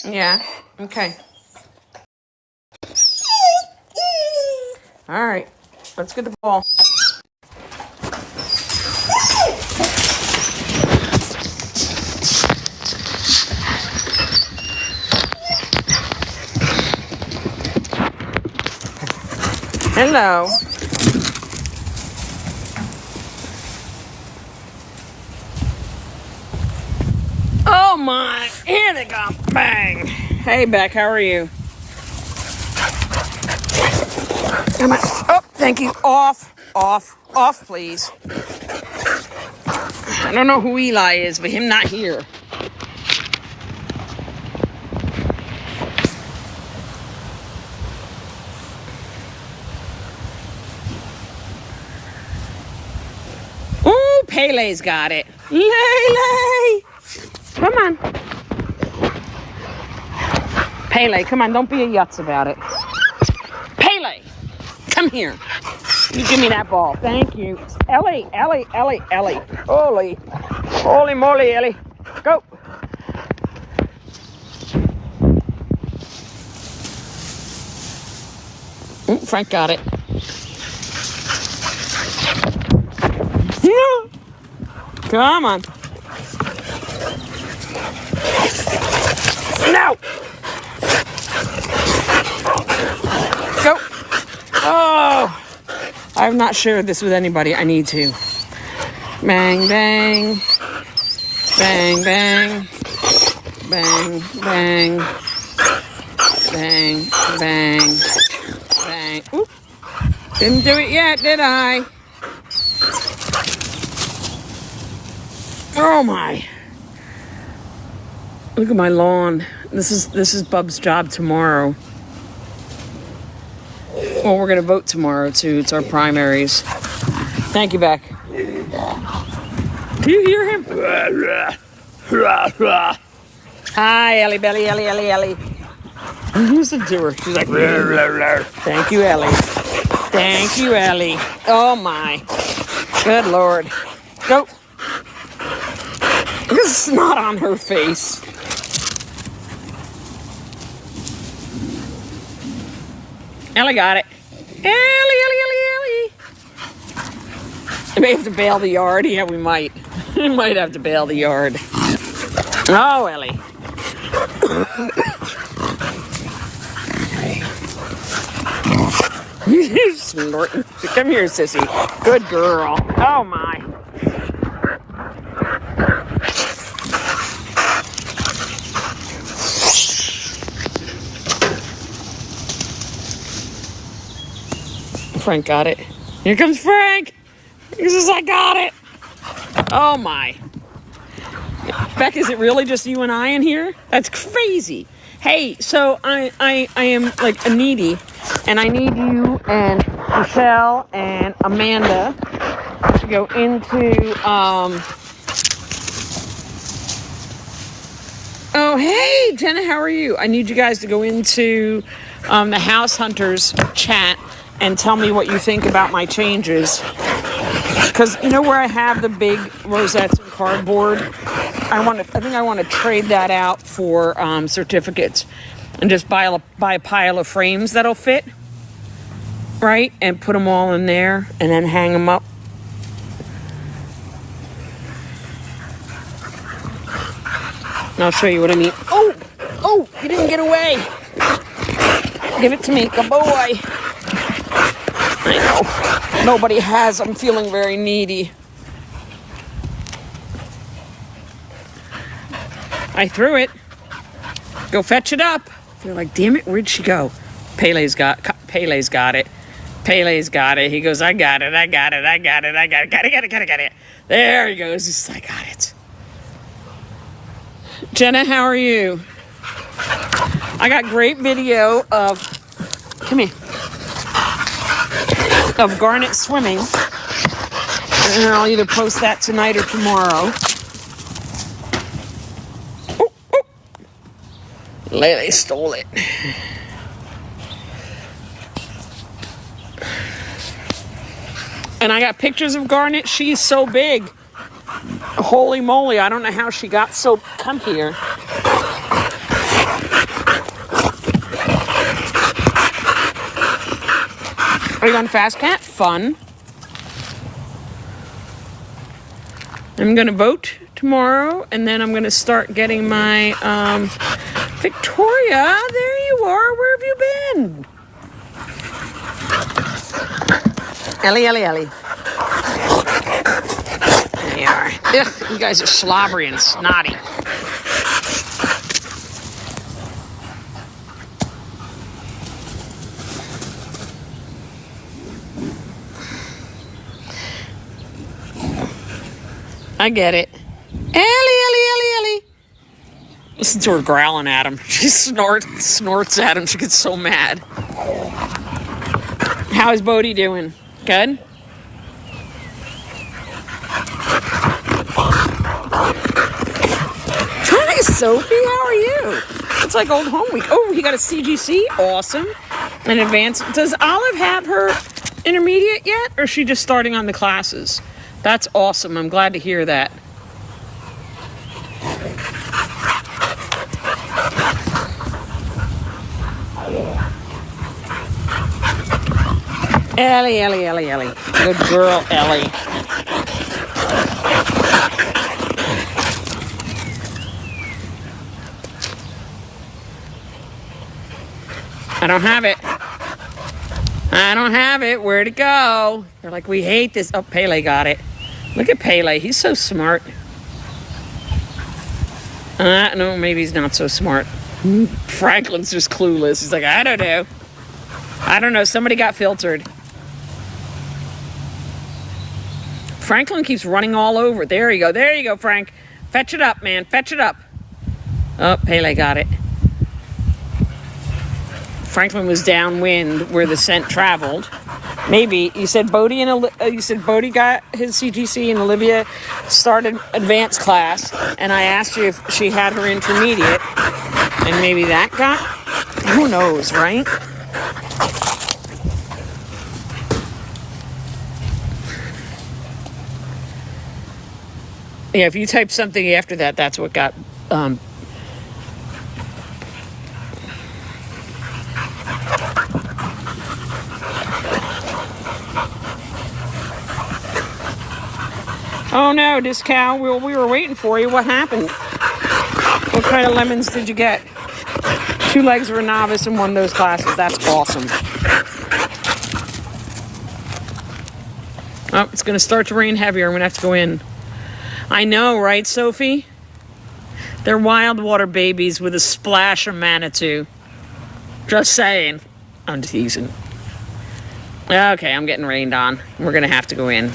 Yeah. Okay. All right. Let's get the ball. Hello. Oh my, here they go. Bang. Hey, Beck, how are you? Come on. Oh, thank you. Off, please. I don't know who Eli is, but him not here. Ooh, Pele's got it. Lele! Come on. Pele, come on, don't be a yutz about it. Pele, come here. You give me that ball. Thank you. Ellie. Holy moly, Ellie. Go. Ooh, Frank got it. Come on. No. Go. Oh. I've not shared this with anybody. I need to. Bang, bang. Bang, bang. Bang, bang. Bang, bang. Bang. Oop. Didn't do it yet, did I? Oh my. Look at my lawn. This is Bub's job tomorrow. Well, we're going to vote tomorrow, too. It's our primaries. Thank you, Beck. Do you hear him? Hi, Ellie, Belly, Ellie. Who's the doer? She's like, thank you, Ellie. Thank you, Ellie. Oh, my. Good Lord. Go. This is snot on her face. Ellie got it. Ellie. I may have to bail the yard. Yeah, we might. We might have to bail the yard. Oh, Ellie. You're snorting. Come here, sissy. Good girl. Oh, my. Frank got it. Here comes Frank. He says, I got it. Oh, my. Beck, is it really just you and I in here? That's crazy. Hey, so I am like a needy, and I need you and Michelle and Amanda to go into, Oh, hey, Jenna, how are you? I need you guys to go into the House Hunters chat and tell me what you think about my changes. Because you know where I have the big rosettes and cardboard? I think I want to trade that out for certificates and just buy a pile of frames that'll fit, right? And put them all in there and then hang them up. And I'll show you what I mean. Oh, you didn't get away. Give it to me, good boy. I know. Nobody has. I'm feeling very needy. I threw it. Go fetch it up. They're like, damn it, where'd she go? Pele's got it. Pele's got it. He goes, I got it. There he goes. He's like, I got it. Jenna, how are you? I got great video of, come here, of Garnet swimming. And I'll either post that tonight or tomorrow. Lele stole it. And I got pictures of Garnet. She's so big. Holy moly, I don't know how she got so... Come here. Are you on Fast Cat? Fun. I'm going to vote tomorrow, and then I'm going to start getting my, Victoria, there you are. Where have you been? Ellie. There you are. Ugh, you guys are slobbery and snotty. I get it. Ellie. Listen to her growling at him. She snorts at him. She gets so mad. How is Bodhi doing? Good? Hi, Sophie. How are you? It's like old home week. Oh, he got a CGC. Awesome. An advanced. Does Olive have her intermediate yet? Or is she just starting on the classes? That's awesome. I'm glad to hear that. Ellie. Good girl, Ellie. I don't have it. Where'd it go? They're like, we hate this. Oh, Pele got it. Look at Pele. He's so smart. No, maybe he's not so smart. Franklin's just clueless. He's like, I don't know. Somebody got filtered. Franklin keeps running all over. There you go, Frank. Fetch it up, man. Fetch it up. Oh, Pele got it. Franklin was downwind where the scent traveled. Maybe you said Bodhi got his CGC and Olivia started advanced class, and I asked you if she had her intermediate, and maybe that got. Who knows, right? Yeah, if you type something after that, that's what got. Oh no, Discal, we were waiting for you. What happened? What kind of lemons did you get? 2 legs for a novice in one of those classes. That's awesome. Oh, it's going to start to rain heavier. I'm going to have to go in. I know, right, Sophie? They're wild water babies with a splash of Manitou. Just saying. I'm teasing. Okay, I'm getting rained on. We're going to have to go in.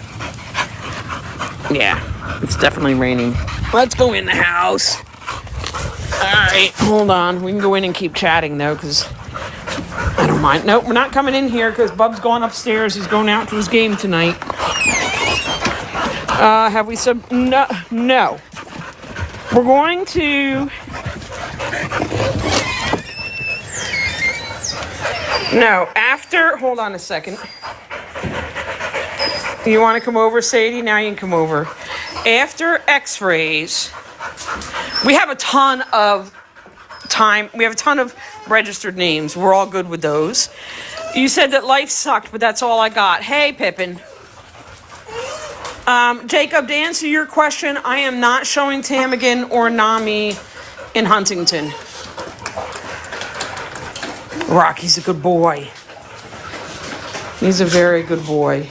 Yeah, it's definitely raining. Let's go in the house. All right, hold on. We can go in and keep chatting, though, because I don't mind. Nope, we're not coming in here because Bub's going upstairs. He's going out to his game tonight. Have we sub... No. We're going to... No, after... Hold on a second. You want to come over, Sadie? Now you can come over. After x-rays, we have a ton of time. We have a ton of registered names. We're all good with those. You said that life sucked, but that's all I got. Hey, Pippin. Jacob, to answer your question, I am not showing Ptarmigan or Nami in Huntington. Rocky's a good boy. He's a very good boy.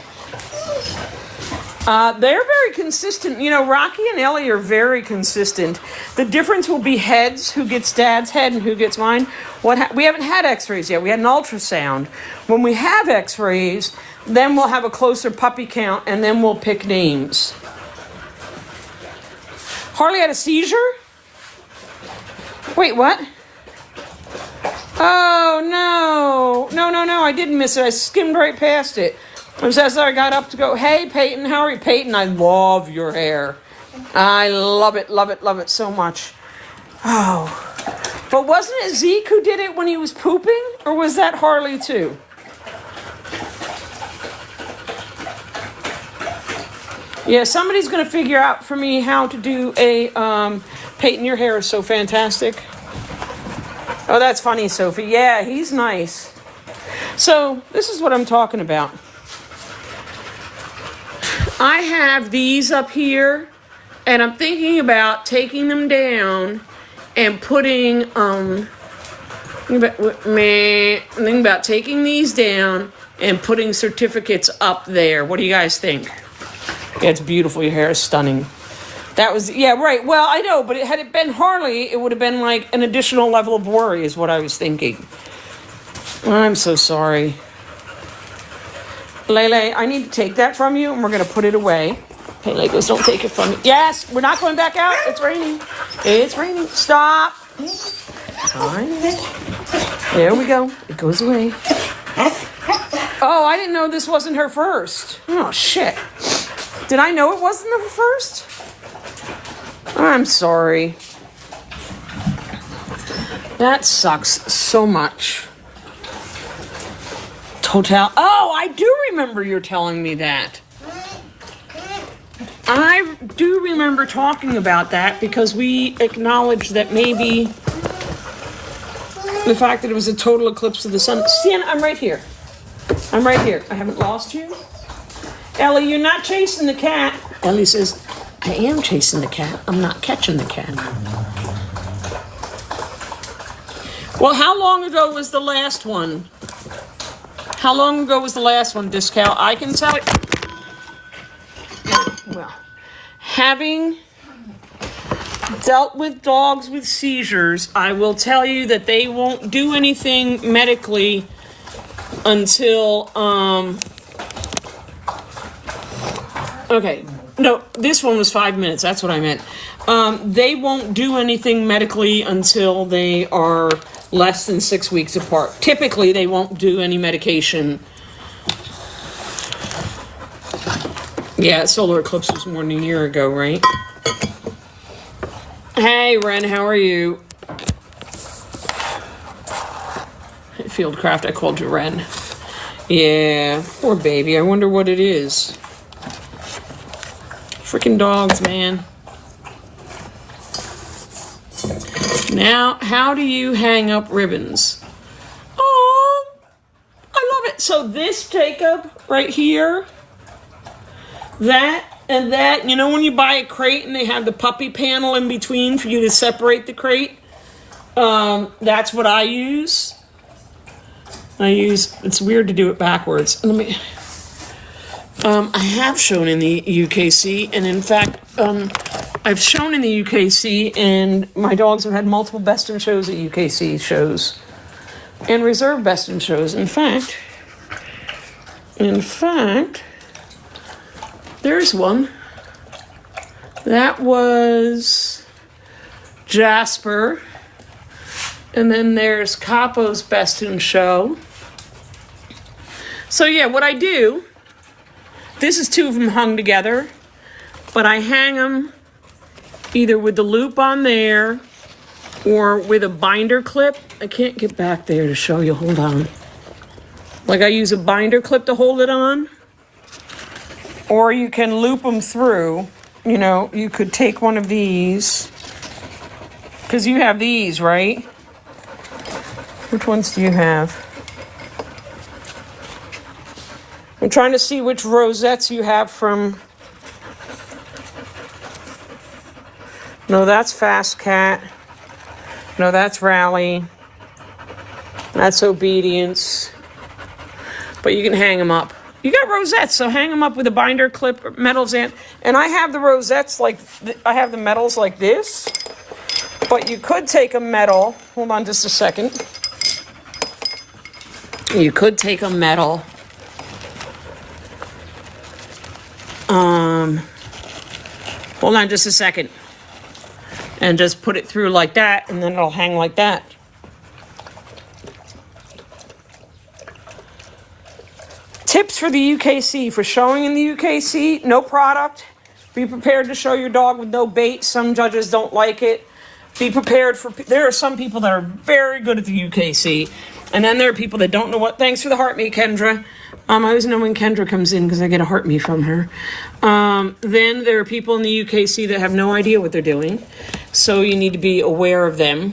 They're very consistent. You know, Rocky and Ellie are very consistent. The difference will be heads, who gets Dad's head and who gets mine. We haven't had x-rays yet. We had an ultrasound. When we have x-rays, then we'll have a closer puppy count, and then we'll pick names. Harley had a seizure? Wait, what? Oh, no. No, I didn't miss it. I skimmed right past it. I got up to go, hey, Peyton, how are you? Peyton, I love your hair. I love it so much. Oh. But wasn't it Zeke who did it when he was pooping? Or was that Harley too? Yeah, somebody's going to figure out for me how to do a, Peyton, your hair is so fantastic. Oh, that's funny, Sophie. Yeah, he's nice. So this is what I'm talking about. I have these up here, and I'm thinking about taking them down and putting, I'm thinking about taking these down and putting certificates up there. What do you guys think? Yeah, it's beautiful. Your hair is stunning. That was, yeah, right. Well, I know, but had it been Harley, it would have been like an additional level of worry is what I was thinking. I'm so sorry. Lele, I need to take that from you, and we're going to put it away. Hey, Legos, don't take it from me. Yes, we're not going back out. It's raining. It's raining. Stop. Fine. There we go. It goes away. Oh, I didn't know this wasn't her first. Oh, shit. Did I know it wasn't her first? I'm sorry. That sucks so much. Total. Oh, I do remember you're telling me that. I do remember talking about that because we acknowledged that maybe the fact that it was a total eclipse of the sun. Sienna, I'm right here. I'm right here. I haven't lost you. Ellie, you're not chasing the cat. Ellie says, I am chasing the cat. I'm not catching the cat. Well, how long ago was the last one? How long ago was the last one, Discal? I can tell you. Well, having dealt with dogs with seizures, I will tell you that they won't do anything medically until, okay. No, this one was 5 minutes. That's what I meant. They won't do anything medically until they are less than 6 weeks apart. Typically, they won't do any medication. Yeah, solar eclipse was more than a year ago, right? Hey, Ren, how are you? Fieldcraft, I called you Ren. Yeah, poor baby. I wonder what it is. Freaking dogs, man. Now, how do you hang up ribbons? Oh, I love it. So this, Jacob, right here, that and that, you know when you buy a crate and they have the puppy panel in between for you to separate the crate? That's what I use. It's weird to do it backwards. Let me... I have shown in the UKC, and in fact, I've shown in the UKC, and my dogs have had multiple best in shows at UKC shows, and reserve best in shows. In fact, there's one. That was Jasper, and then there's Capo's best in show. So yeah, what I do... This is two of them hung together, but I hang them either with the loop on there or with a binder clip. I can't get back there to show you. Hold on. Like I use a binder clip to hold it on. Or you can loop them through. You know, you could take one of these. Because you have these, right? Which ones do you have? I'm trying to see which rosettes you have from... No, that's Fast Cat. No, that's Rally. That's Obedience. But you can hang them up. You got rosettes, so hang them up with a binder clip, metals, and I have the rosettes like... I have the metals like this. But you could take a metal... Hold on just a second. You could take a metal... Hold on just a second. And just put it through like that, and then it'll hang like that. Tips for the UKC. For showing in the UKC, no product. Be prepared to show your dog with no bait. Some judges don't like it. Be prepared for... There are some people that are very good at the UKC. And then there are people that don't know what... Thanks for the heart me, Kendra. I always know when Kendra comes in because I get a heart me from her. Then there are people in the UKC that have no idea what they're doing. So you need to be aware of them.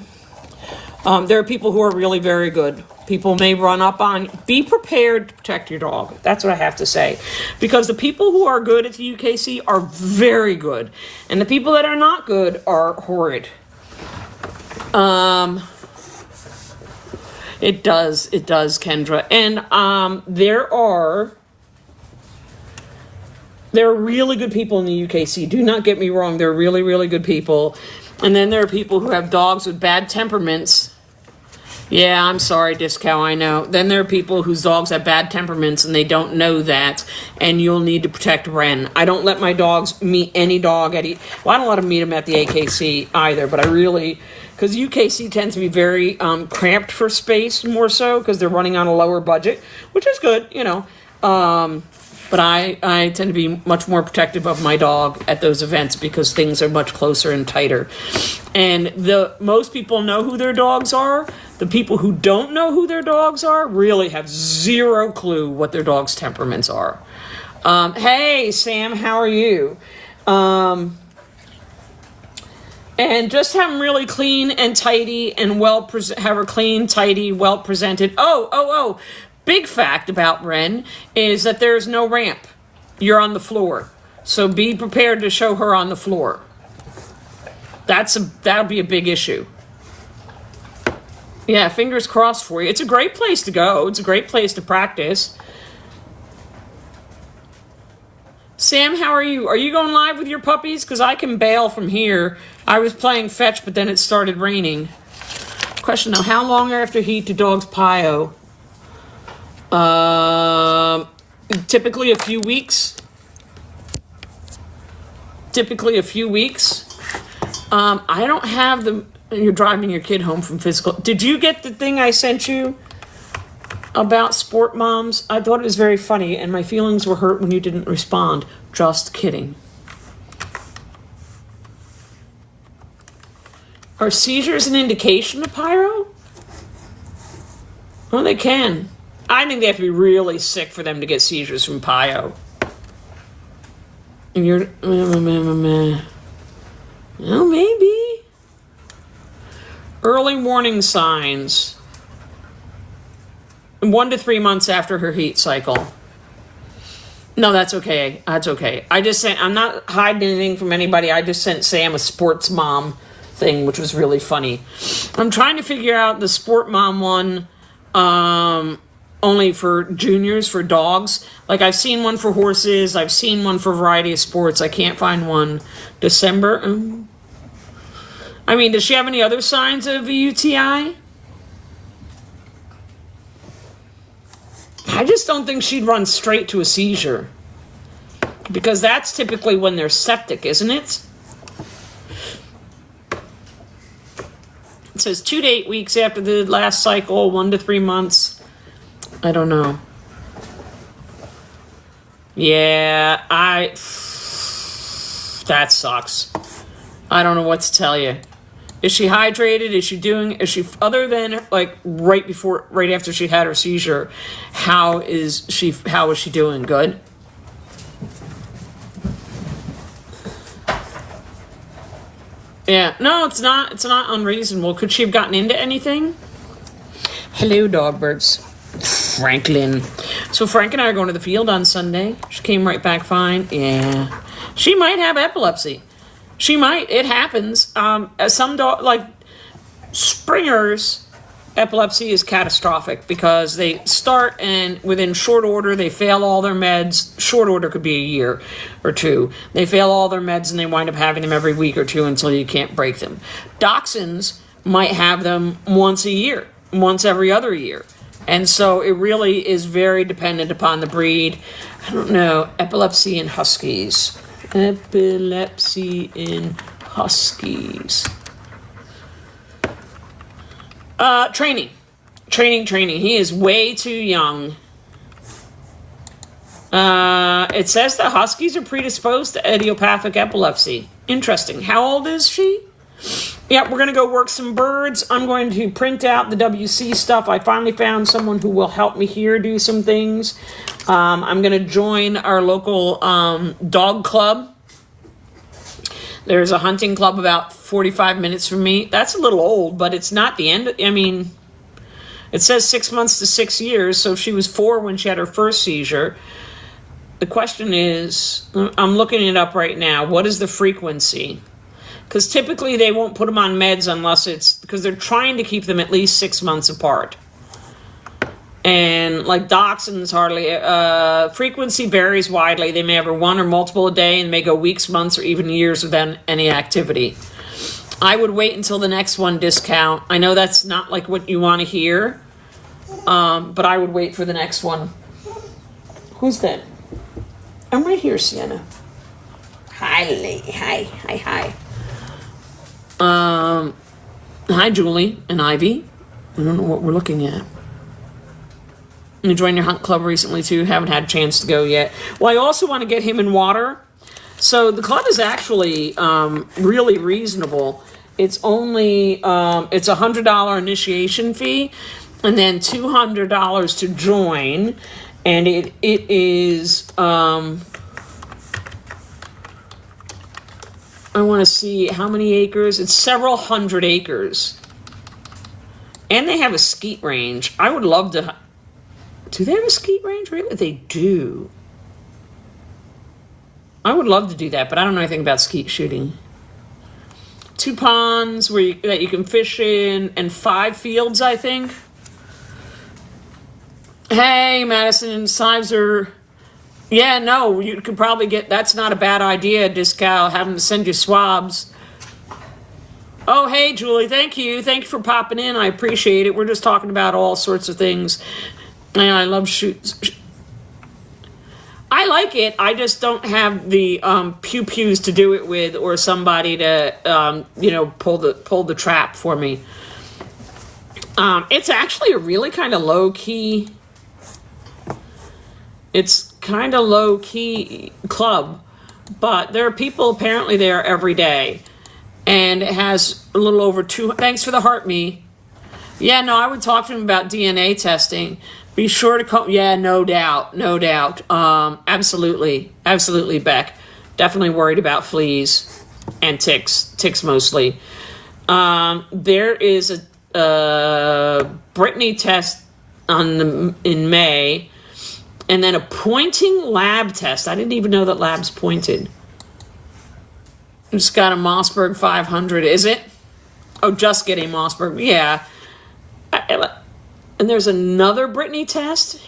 There are people who are really very good. People may run up on you. Be prepared to protect your dog. That's what I have to say. Because the people who are good at the UKC are very good. And the people that are not good are horrid. It does, Kendra. And there are really good people in the UKC. Do not get me wrong. They're really, really good people. And then there are people who have dogs with bad temperaments. Yeah, I'm sorry, Discow, I know. Then there are people whose dogs have bad temperaments and they don't know that, and you'll need to protect Ren. I don't let my dogs meet any dog at... Well, I don't let them meet them at the AKC either, but I really... Because UKC tends to be very cramped for space, more so, because they're running on a lower budget, which is good, you know. But I tend to be much more protective of my dog at those events because things are much closer and tighter. And most people know who their dogs are. The people who don't know who their dogs are really have zero clue what their dog's temperaments are. Hey, Sam, how are you? And just have them really clean and tidy and have her clean, tidy, well presented. Oh. Big fact about Ren is that there's no ramp. You're on the floor. So be prepared to show her on the floor. That'll be a big issue. Yeah, fingers crossed for you. It's a great place to go. It's a great place to practice. Sam, how are you? Are you going live with your puppies? Because I can bail from here. I was playing fetch, but then it started raining. Question now, how long after heat do dogs pio? Typically a few weeks. I don't have the... You're driving your kid home from physical... Did you get the thing I sent you about sport moms? I thought it was very funny, and my feelings were hurt when you didn't respond. Just kidding. Are seizures an indication of pyro? Oh, they can. I think they have to be really sick for them to get seizures from pyro. And you're... Well, maybe. Early warning signs. 1 to 3 months after her heat cycle. No, that's okay. That's okay. I just sent... I'm not hiding anything from anybody. I just sent Sam a sports mom thing, which was really funny. I'm trying to figure out the sport mom one... only for juniors, for dogs. Like, I've seen one for horses. I've seen one for a variety of sports. I can't find one. December. I mean, does she have any other signs of a UTI? I just don't think she'd run straight to a seizure. Because that's typically when they're septic, isn't it? It says 2 to 8 weeks after the last cycle, 1 to 3 months. I don't know. Yeah, that sucks. I don't know what to tell you. Is she hydrated? Is she, other than like right after she had her seizure, how is she doing? Good? Yeah, no, it's not unreasonable. Could she have gotten into anything? Hello, Dogbirds. Franklin. So Frank and I are going to the field on Sunday. She came right back fine. Yeah. She might have epilepsy. She might. It happens. Some dog, like Springer's epilepsy is catastrophic because they start and within short order they fail all their meds. Short order could be a year or two. They fail all their meds and they wind up having them every week or two until you can't break them. Dachshunds might have them once a year, once every other year. And so it really is very dependent upon the breed. I don't know. Epilepsy in Huskies. Epilepsy in Huskies. Training. He is way too young. It says the Huskies are predisposed to idiopathic epilepsy. Interesting. How old is she? Yeah, we're going to go work some birds. I'm going to print out the WC stuff. I finally found someone who will help me here do some things. I'm going to join our local dog club. There's a hunting club about 45 minutes from me. That's a little old, but it's not the end. I mean, It says 6 months to 6 years, so if she was 4 when she had her first seizure, the question is, I'm looking it up right now, what is the frequency? Because typically they won't put them on meds unless it's, because they're trying to keep them at least 6 months apart. And like dachshunds, hardly, frequency varies widely. They may have one or multiple a day and may go weeks, months, or even years without any activity. I would wait until the next one discount. I know that's not like what you want to hear, but I would wait for the next one. Who's that? I'm right here, Sienna. Hi. Hi, Julie and Ivy. I don't know what we're looking at. You joined your hunt club recently too. Haven't had a chance to go yet. Well, I also want to get him in water. So the club is actually really reasonable. It's only it's $100 initiation fee, and then $200 to join, and it is. I want to see how many acres. It's several hundred acres, and they have a skeet range. I would love to. Do they have a skeet range? Really? They do. I would love to do that, but I don't know anything about skeet shooting. 2 ponds that you can fish in, and 5 fields, I think. Hey, Madison and Sizer. Yeah, no, you could probably get, that's not a bad idea, Discal, have them send you swabs. Oh, hey, Julie, thank you. Thank you for popping in. I appreciate it. We're just talking about all sorts of things. And I love shoots. I like it. I just don't have the pew-pews to do it with, or somebody to, pull the trap for me. It's actually a really kind of low-key. It's kind of low-key club, but there are people apparently there every day, and it has a little over 2. Thanks for the heart, me. Yeah, no, I would talk to him about DNA testing. Be sure to call. Yeah, no doubt. Absolutely, Beck. Definitely worried about fleas and ticks mostly. There is a Brittany test in May, and then a pointing lab test. I didn't even know that labs pointed. Just got a Mossberg 500. Is it? Oh, just getting Mossberg. Yeah. And there's another Brittany test?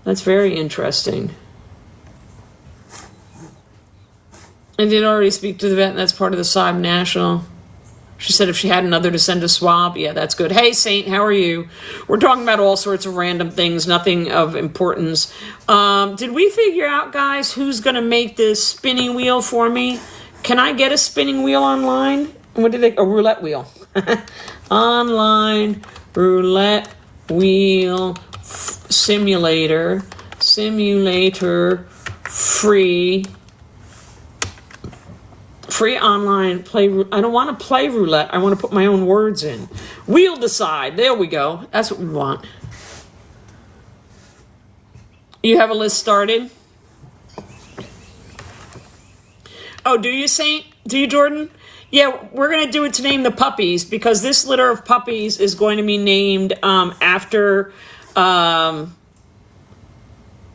That's very interesting. I did already speak to the vet, and that's part of the SIBE National. She said if she had another to send a swab, yeah, that's good. Hey, Saint, how are you? We're talking about all sorts of random things, nothing of importance. Did we figure out, guys, who's going to make this spinning wheel for me? Can I get a spinning wheel online? What did they? A roulette wheel. Online roulette wheel simulator free online play. I don't want to play roulette. I want to put my own words in. We'll decide. There we go. That's what we want. You have a list started? Oh, do you, Saint? Do you, Jordan? Yeah, we're going to do it to name the puppies, because this litter of puppies is going to be named after,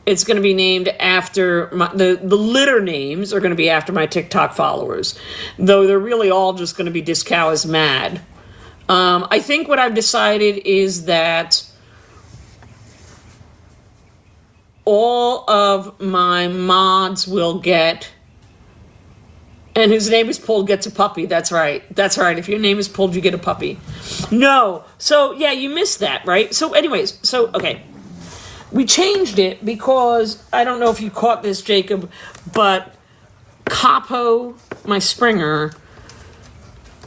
it's going to be named after, the litter names are going to be after my TikTok followers, though they're really all just going to be Discow is Mad. I think what I've decided is that all of my mods will get, and whose name is pulled gets a puppy. That's right. If your name is pulled, you get a puppy. No. So, yeah, you missed that, right? So, anyways, okay. We changed it because, I don't know if you caught this, Jacob, but Capo, my Springer,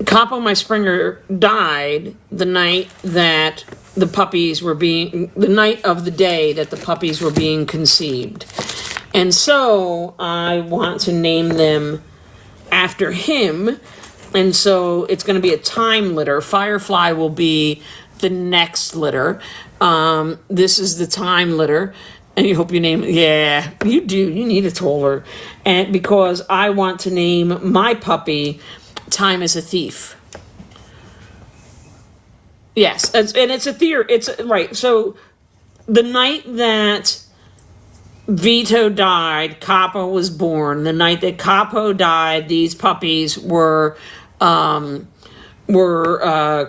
died the night that the night of the day that the puppies were being conceived. And so, I want to name them after him, and so it's going to be a time litter. Firefly will be the next litter. This is the time litter, and you hope you name it. Yeah, you do. You need a taller, and because I want to name my puppy Time is a Thief. Yes, and it's a theory. It's right. So the night that Vito died, Capo was born. The night that Capo died, these puppies were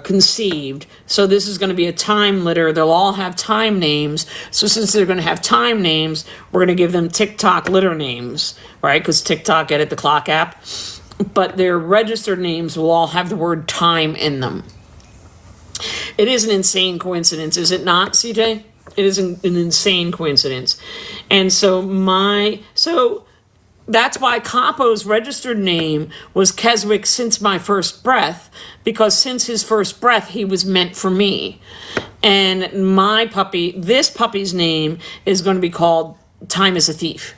conceived. So this is going to be a time litter. They'll all have time names. So since they're going to have time names, we're going to give them TikTok litter names, right? Because TikTok Edit the Clock app. But their registered names will all have the word time in them. It is an insane coincidence, is it not, CJ? It is an insane coincidence. And so that's why Capo's registered name was Keswick since my first breath, because since his first breath, he was meant for me. And this puppy's name is going to be called Time is a Thief.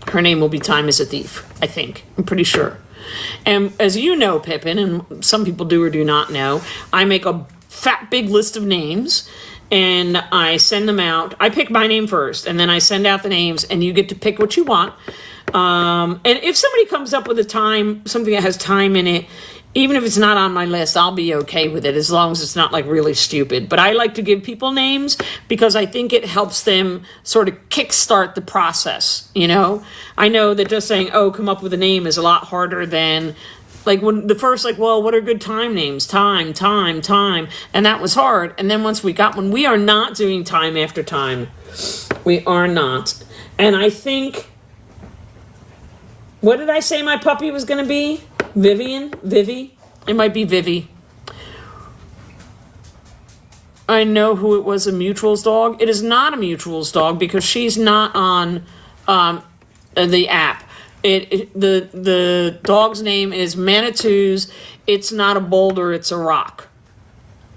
Her name will be Time is a Thief, I think. I'm pretty sure. And as you know, Pippin, and some people do or do not know, I make a fat, big list of names, and I send them out. I pick my name first, and then I send out the names, and you get to pick what you want. And if somebody comes up with something that has time in it, even if it's not on my list, I'll be okay with it as long as it's not like really stupid. But I like to give people names because I think it helps them sort of kickstart the process, you know? I know that just saying, come up with a name is a lot harder than like when the first, what are good time names? Time. And that was hard. And then once we got one, we are not doing time after time. We are not. And I think, what did I say my puppy was going to be? Vivi? It might be Vivi. I know who it was, a Mutuals dog. It is not a Mutuals dog because she's not on the app. The dog's name is Manitou's. It's not a boulder, it's a rock.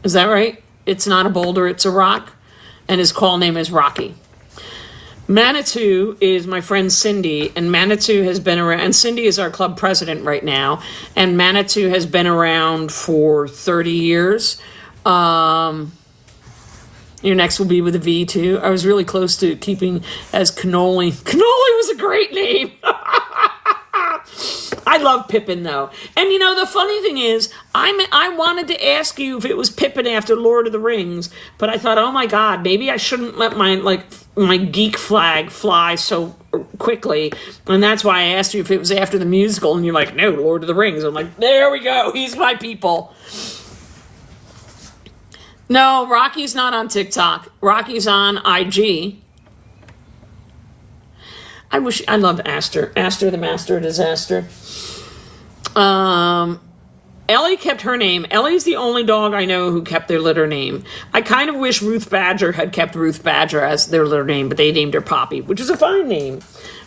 Is that right? It's not a boulder, it's a rock. And his call name is Rocky. Manitou is my friend Cindy, and Manitou has been around, and Cindy is our club president right now, and Manitou has been around for 30 years. Your next will be with a V too. I was really close to keeping as Cannoli. Cannoli was a great name. I love Pippin though. And you know, the funny thing is, I wanted to ask you if it was Pippin after Lord of the Rings, but I thought, oh my God, maybe I shouldn't let my geek flag fly so quickly. And that's why I asked you if it was after the musical, and you're like, no, Lord of the Rings. I'm like, there we go. He's my people. No, Rocky's not on TikTok. Rocky's on IG. I love Aster. Aster the Master of Disaster. Ellie kept her name. Ellie's the only dog I know who kept their litter name. I kind of wish Ruth Badger had kept Ruth Badger as their litter name, but they named her Poppy, which is a fine name.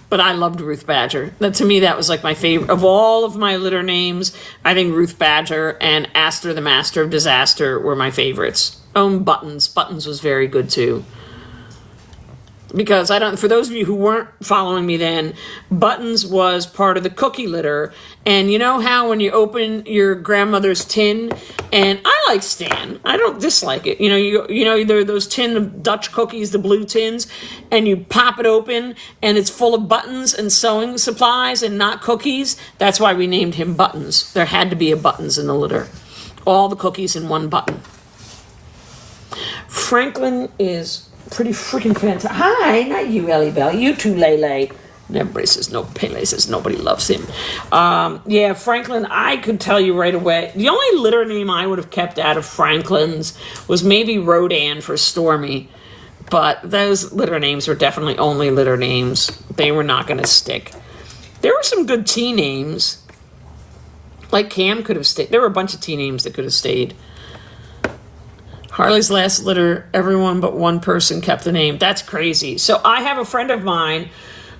But I loved Ruth Badger. To me, that was like my favorite. Of all of my litter names, I think Ruth Badger and Aster the Master of Disaster were my favorites. Buttons. Buttons was very good too. Because for those of you who weren't following me then, Buttons was part of the cookie litter. And you know how when you open your grandmother's tin, and I like Stan, I don't dislike it. You know, there are those tin of Dutch cookies, the blue tins, and you pop it open and it's full of buttons and sewing supplies and not cookies. That's why we named him Buttons. There had to be a Buttons in the litter. All the cookies in one button. Franklin is pretty freaking fantastic. Hi, not you, Ellie Bell. You too, Lele. Everybody says no. Pele says nobody loves him. Yeah, Franklin, I could tell you right away. The only litter name I would have kept out of Franklin's was maybe Rodan for Stormy. But those litter names were definitely only litter names. They were not going to stick. There were some good T names. Like Cam could have stayed. There were a bunch of T names that could have stayed. Harley's last litter, everyone but one person kept the name. That's crazy. So I have a friend of mine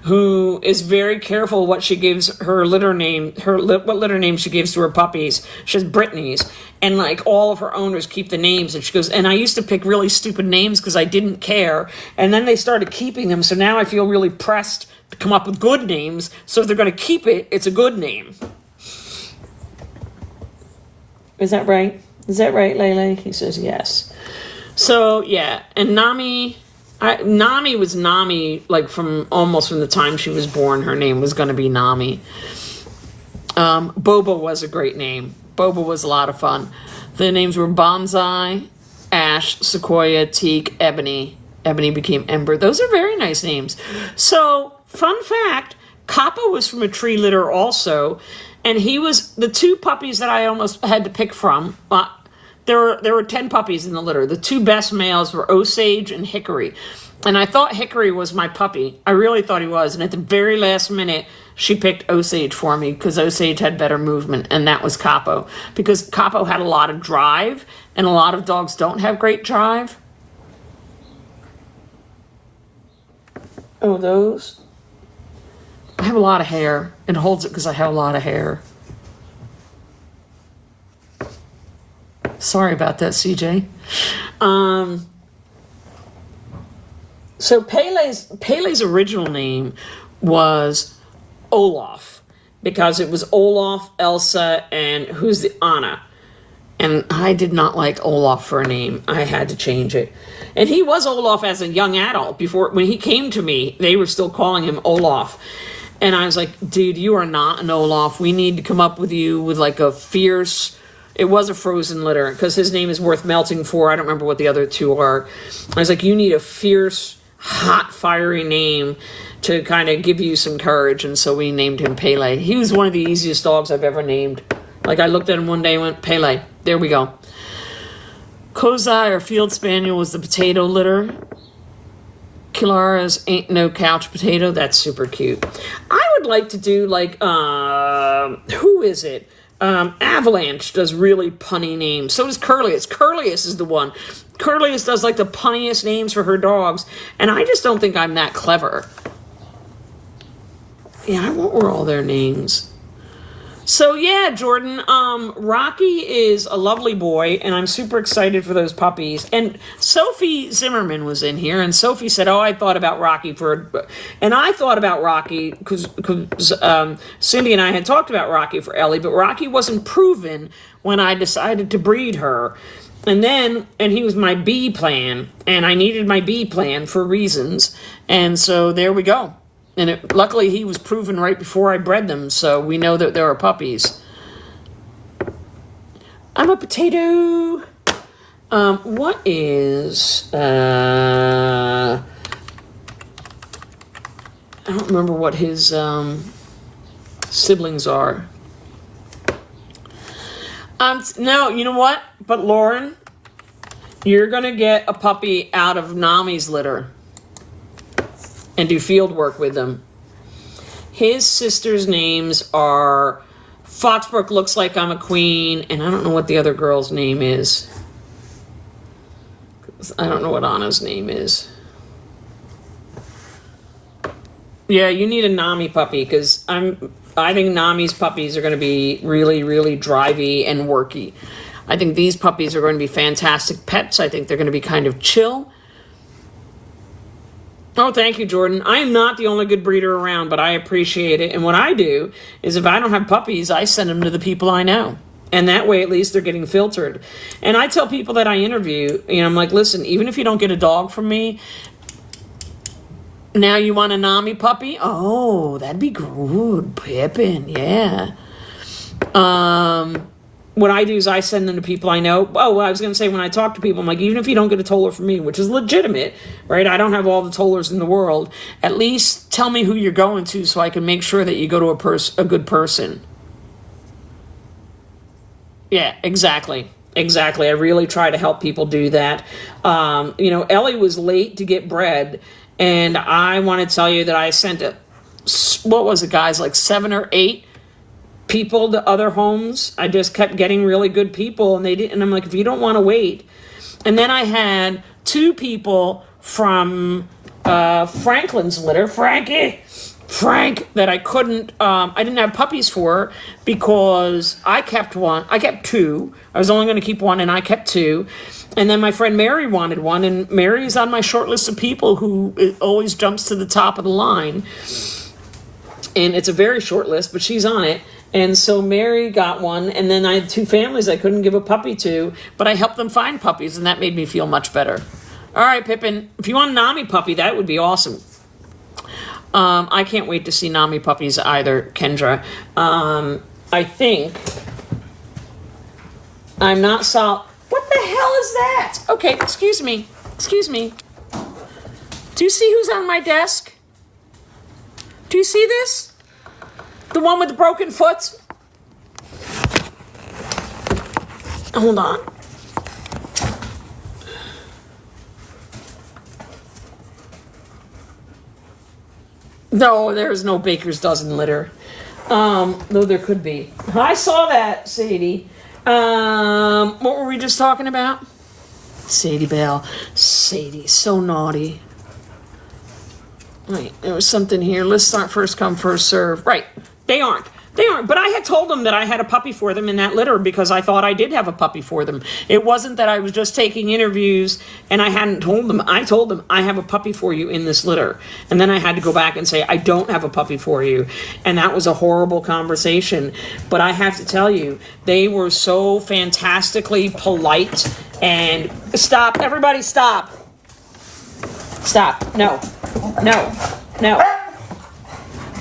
who is very careful what she gives her litter name, what litter name she gives to her puppies. She has Brittany's, and like all of her owners keep the names. And she goes, and I used to pick really stupid names because I didn't care. And then they started keeping them. So now I feel really pressed to come up with good names. So if they're going to keep it, it's a good name. Is that right? Is that right, Lele? He says yes. So, yeah. And Nami was Nami, like almost from the time she was born. Her name was going to be Nami. Boba was a great name. Boba was a lot of fun. The names were Bonsai, Ash, Sequoia, Teak, Ebony. Ebony became Ember. Those are very nice names. So, fun fact, Kappa was from a tree litter also, and he was the two puppies that I almost had to pick from. There were 10 puppies in the litter. The two best males were Osage and Hickory. And I thought Hickory was my puppy. I really thought he was. And at the very last minute, she picked Osage for me because Osage had better movement, and that was Capo. Because Capo had a lot of drive, and a lot of dogs don't have great drive. Oh, those? I have a lot of hair. It holds it because I have a lot of hair. Sorry about that, CJ. So Pele's original name was Olaf, because it was Olaf, Elsa, and who's the Anna. And I did not like Olaf for a name. I had to change it. And he was Olaf as a young adult. When he came to me, they were still calling him Olaf. And I was like, dude, you are not an Olaf. We need to come up with you with like a fierce... It was a frozen litter, because his name is worth melting for. I don't remember what the other two are. I was like, you need a fierce, hot, fiery name to kind of give you some courage. And so we named him Pele. He was one of the easiest dogs I've ever named. Like, I looked at him one day and went, Pele. There we go. Kozai, or Field Spaniel, was the potato litter. Kilara's Ain't No Couch Potato. That's super cute. I would like to do, like, who is it? Avalanche does really punny names. So does Curlius. Curlius is the one. Curlius does like the punniest names for her dogs. And I just don't think I'm that clever. Yeah, what were all their names? So yeah, Jordan, Rocky is a lovely boy, and I'm super excited for those puppies. And Sophie Zimmerman was in here, and Sophie said, I thought about Rocky and I thought about Rocky because Cindy and I had talked about Rocky for Ellie, but Rocky wasn't proven when I decided to breed her. And he was my B plan, and I needed my B plan for reasons, and so there we go. And luckily, he was proven right before I bred them, so we know that there are puppies. I'm a potato. What is... I don't remember what his siblings are. No, you know what? But Lauren, you're going to get a puppy out of Nami's litter and do field work with them. His sister's names are Foxbrook Looks Like I'm a Queen, and I don't know what the other girl's name is. I don't know what Anna's name is. Yeah, you need a Nami puppy, because I think Nami's puppies are going to be really, really drivey and worky. I think these puppies are going to be fantastic pets. I think they're going to be kind of chill. Oh, thank you, Jordan. I am not the only good breeder around, but I appreciate it. And what I do is if I don't have puppies, I send them to the people I know. And that way, at least, they're getting filtered. And I tell people that I interview, I'm like, listen, even if you don't get a dog from me, now you want a Nami puppy? Oh, that'd be good. Pippin, yeah. What I do is I send them to people I know. Oh, well, I was going to say, when I talk to people, I'm like, even if you don't get a toller from me, which is legitimate, right? I don't have all the tollers in the world. At least tell me who you're going to so I can make sure that you go to a good person. Yeah, exactly. Exactly. I really try to help people do that. Ellie was late to get bred, and I want to tell you that I sent what was it, guys, like 7 or 8 people to other homes. I just kept getting really good people, and they didn't. And I'm like, if you don't want to wait. And then I had 2 people from Franklin's litter, Frank, that I couldn't. I didn't have puppies for because I kept one. I kept 2. I was only going to keep 1, and I kept 2. And then my friend Mary wanted 1, and Mary is on my short list of people who always jumps to the top of the line. And it's a very short list, but she's on it. And so Mary got 1, and then I had 2 families I couldn't give a puppy to, but I helped them find puppies, and that made me feel much better. All right, Pippin, if you want a Nami puppy, that would be awesome. I can't wait to see Nami puppies either, Kendra. I I'm not salt. What the hell is that? Okay, excuse me. Excuse me. Do you see who's on my desk? Do you see this? The one with the broken foot? Hold on. No, there is no baker's dozen litter. Though there could be. I saw that, Sadie. What were we just talking about? Sadie Bell. Sadie, so naughty. Wait, there was something here. Lists aren't first come, first serve. Right, they aren't. They aren't. But I had told them that I had a puppy for them in that litter because I thought I did have a puppy for them. It wasn't that I was just taking interviews and I hadn't told them. I told them, I have a puppy for you in this litter. And then I had to go back and say, I don't have a puppy for you. And that was a horrible conversation. But I have to tell you, they were so fantastically polite and... Stop. Everybody stop. Stop. No. No. No.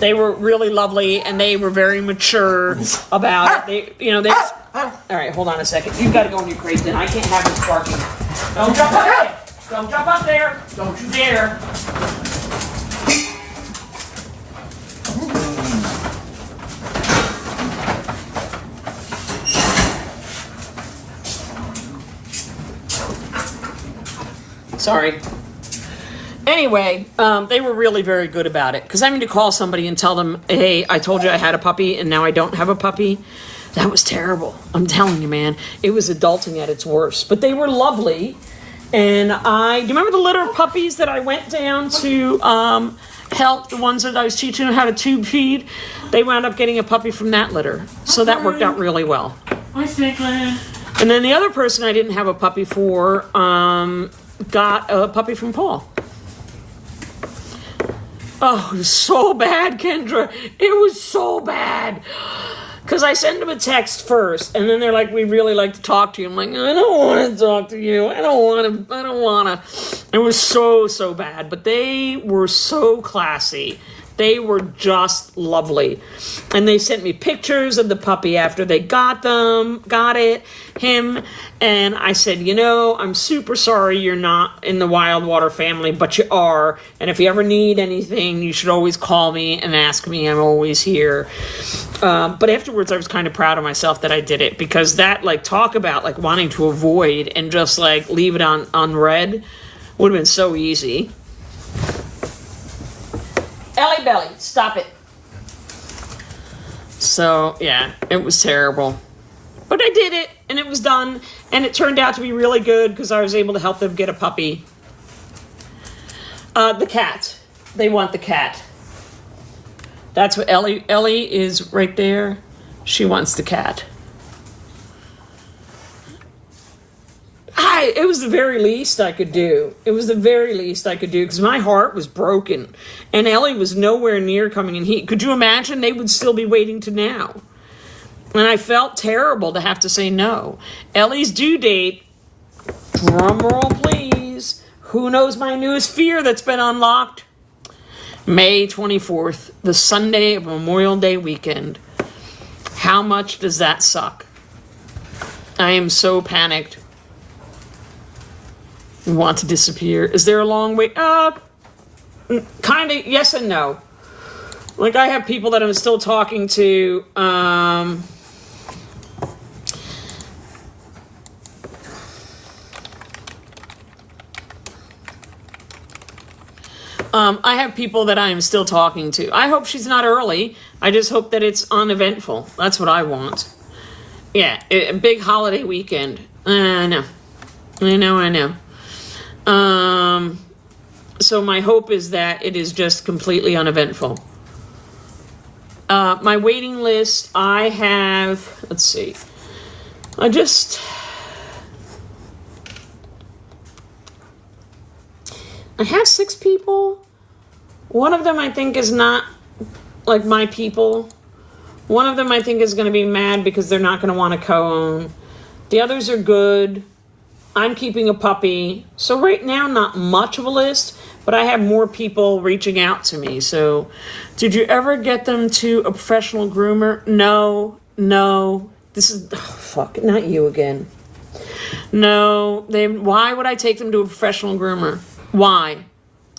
They were really lovely, and they were very mature about it. They all right, hold on a second. You've got to go in your crate then. I can't have this barking. Don't jump up there. Don't jump up there. Don't you dare. Sorry. Anyway, they were really very good about it. Because having to call somebody and tell them, hey, I told you I had a puppy and now I don't have a puppy, that was terrible. I'm telling you, man. It was adulting at its worst. But they were lovely. And do you remember the litter of puppies that I went down to help, the ones that I was teaching them how to tube feed? They wound up getting a puppy from that litter. So that worked out really well. Hi, Snigland. And then the other person I didn't have a puppy for got a puppy from Paul. Oh, it was so bad, Kendra. It was so bad. Because I send them a text first, and then they're like, we really like to talk to you. I'm like, I don't want to talk to you. I don't want to. It was so bad. But they were so classy. They were just lovely. And they sent me pictures of the puppy after they got him. And I said, I'm super sorry you're not in the Wildwater family, but you are. And if you ever need anything, you should always call me and ask me. I'm always here. But afterwards, I was kind of proud of myself that I did it. Because that, talk about, wanting to avoid and just, leave it on red would have been so easy. Ellie Belly, stop it. So, yeah, it was terrible. But I did it, and it was done, and it turned out to be really good because I was able to help them get a puppy. The cat. They want the cat. That's what Ellie is right there. She wants the cat. It was the very least I could do. It was the very least I could do because my heart was broken. And Ellie was nowhere near coming in. Could you imagine? They would still be waiting to now. And I felt terrible to have to say no. Ellie's due date, drum roll please. Who knows my newest fear that's been unlocked? May 24th, the Sunday of Memorial Day weekend. How much does that suck? I am so panicked. Want to disappear. Is there a long way up? Kind of yes and no. I have people that I'm still talking to. I have people that I am still talking to. I hope she's not early. I just hope that it's uneventful. That's what I want. Yeah, a big holiday weekend. I know. So my hope is that it is just completely uneventful. My waiting list, I have, let's see. I have 6 people. One of them I think is not my people. One of them I think is going to be mad because they're not going to want to co-own. The others are good. I'm keeping a puppy. So right now, not much of a list, but I have more people reaching out to me. So did you ever get them to a professional groomer? No, This is, oh, fuck, not you again. No, why would I take them to a professional groomer? Why?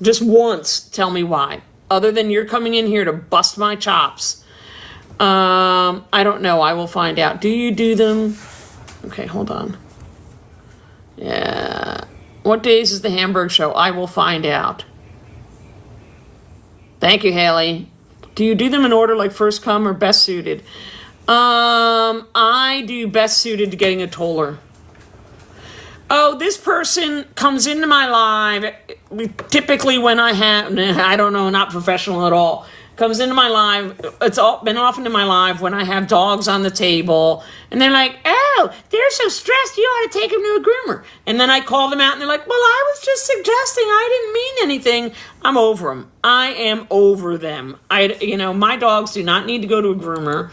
Just once, tell me why. Other than you're coming in here to bust my chops. I don't know. I will find out. Do you do them? Okay, hold on. Yeah. What days is the Hamburg show? I will find out. Thank you, Haley. Do you do them in order like first come or best suited? I do best suited to getting a Toller. Oh, this person comes into my live, typically when I don't know, not professional at all, comes into my live, it's all been often in my live when I have dogs on the table, and they're like, oh, they're so stressed, you ought to take them to a groomer. And then I call them out, and they're like, well, I was just suggesting, I didn't mean anything. I'm over them. I am over them. My dogs do not need to go to a groomer.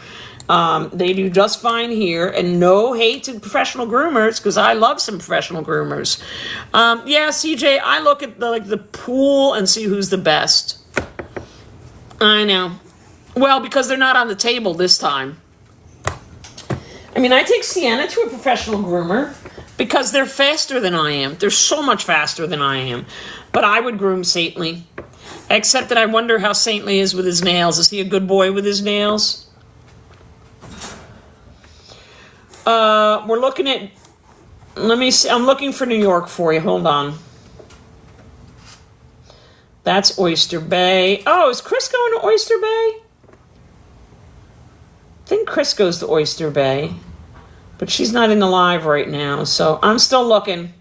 They do just fine here, and no hate to professional groomers, because I love some professional groomers. Yeah, CJ, I look at the pool and see who's the best. I know. Well, because they're not on the table this time. I mean, I take Sienna to a professional groomer because they're faster than I am. They're so much faster than I am. But I would groom Saintly. Except that I wonder how Saintly is with his nails. Is he a good boy with his nails? We're looking at... Let me see. I'm looking for New York for you. Hold on. That's Oyster Bay. Oh, is Chris going to Oyster Bay? I think Chris goes to Oyster Bay. But she's not in the live right now, so I'm still looking.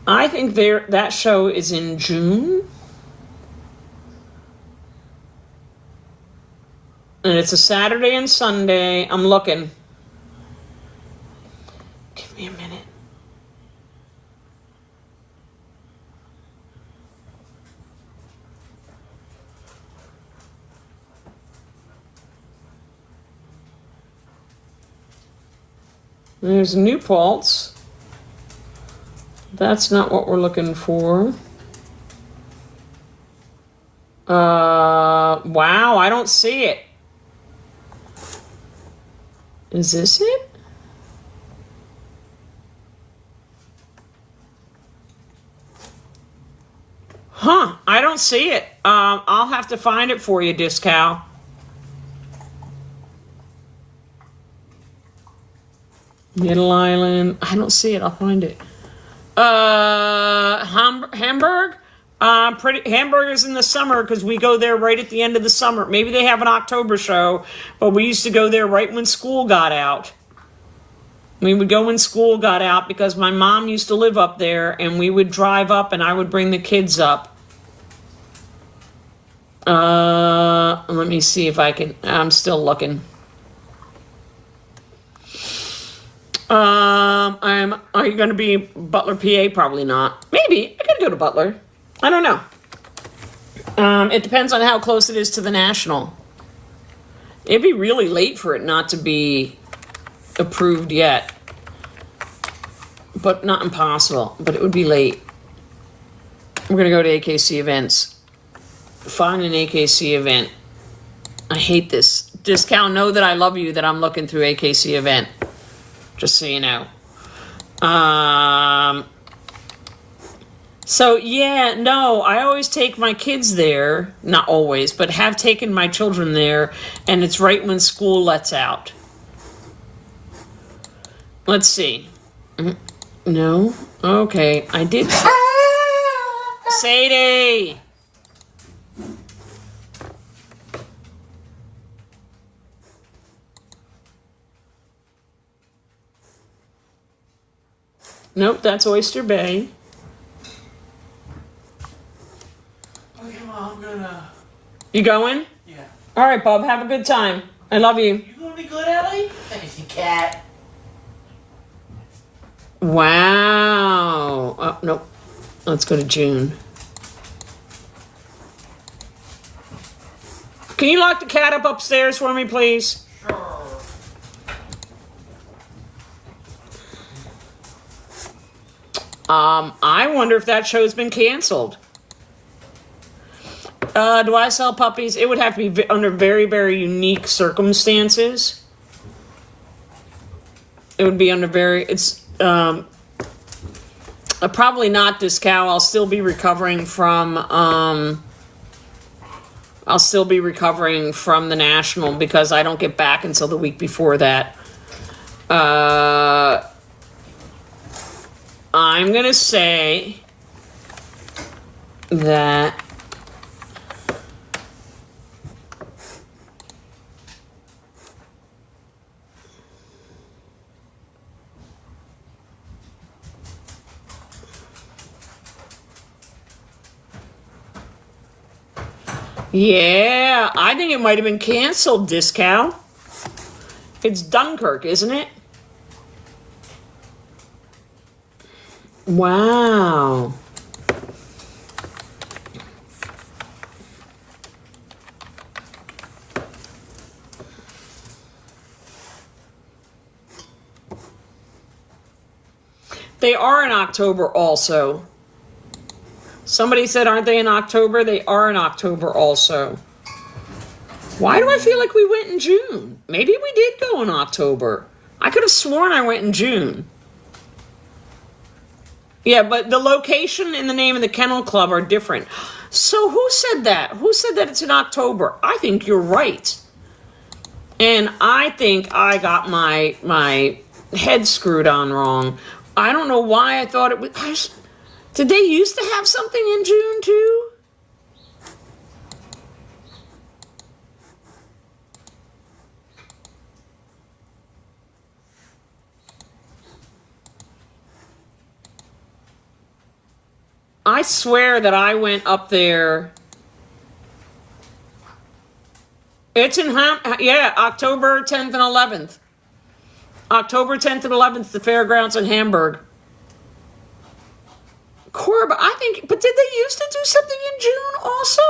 I think that show is in June. And it's a Saturday and Sunday. I'm looking. Give me a minute. There's New Paltz. That's not what we're looking for. Wow, I don't see it. Is this it? Huh, I don't see it. I'll have to find it for you, Discal. Middle Island. I don't see it. I'll find it. Hamburg? Hamburg is in the summer because we go there right at the end of the summer. Maybe they have an October show, but we used to go there right when school got out. We would go when school got out because my mom used to live up there, and we would drive up and I would bring the kids up. Let me see if I can. I'm still looking. Are you going to be Butler, PA? Probably not. Maybe. I could go to Butler. I don't know. It depends on how close it is to the National. It'd be really late for it not to be approved yet. But not impossible. But it would be late. We're going to go to AKC events. Find an AKC event. I hate this. Discount, know that I love you, that I'm looking through AKC event. Just so you know. So, yeah, no, I always take my kids there. Not always, but have taken my children there. And it's right when school lets out. Let's see. No? Okay, I did. Sadie! Nope, that's Oyster Bay. Okay, Mom, I'm gonna... You going? Yeah. All right, Bub, have a good time. I love you. You gonna be good, Ellie? Thank you, cat. Wow. Oh, nope. Let's go to June. Can you lock the cat up upstairs for me, please? Sure. I wonder if that show's been canceled. Do I sell puppies? It would have to be under very, very unique circumstances. It would be under probably not Discal. I'll still be recovering from the National because I don't get back until the week before that. I'm gonna say that yeah, I think it might have been canceled, Discal. It's Dunkirk, isn't it? Wow. They are in October also. Somebody said, aren't they in October? They are in October also. Why do I feel like we went in June? Maybe we did go in October. I could have sworn I went in June. Yeah, but the location and the name of the kennel club are different. So who said that? Who said that it's in October? I think you're right. And I think I got my head screwed on wrong. I don't know why I thought it was... Did they used to have something in June too? I swear that I went up there. It's in October 10th and 11th. October 10th and 11th, the fairgrounds in Hamburg. Corb, I think, but did they used to do something in June also?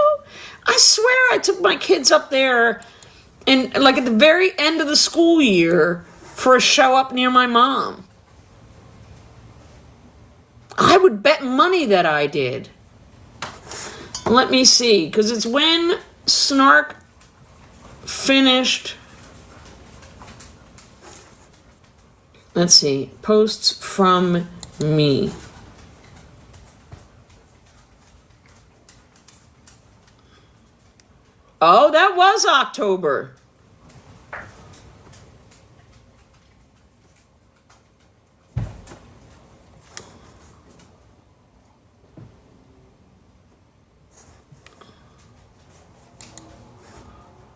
I swear I took my kids up there and like at the very end of the school year for a show up near my mom. I would bet money that I did. Let me see, because it's when Snark finished. Let's see, posts from me. Oh, that was October.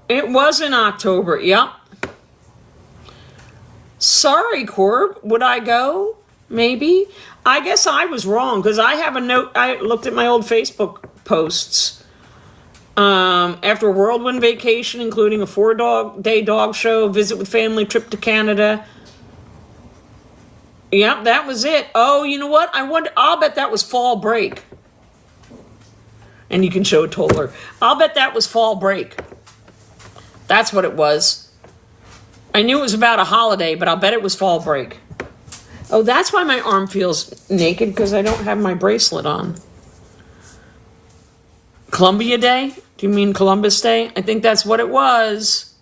It was in October, yep. Sorry, Corb. Would I go? Maybe. I guess I was wrong because I have a note. I looked at my old Facebook posts. After a whirlwind vacation, including a 4-day dog show, visit with family, trip to Canada. Yep, that was it. Oh, you know what? I'll bet that was fall break. And you can show Toller. I'll bet that was fall break. That's what it was. I knew it was about a holiday, but I'll bet it was fall break. Oh, that's why my arm feels naked, because I don't have my bracelet on. Columbia Day? Do you mean Columbus Day? I think that's what it was.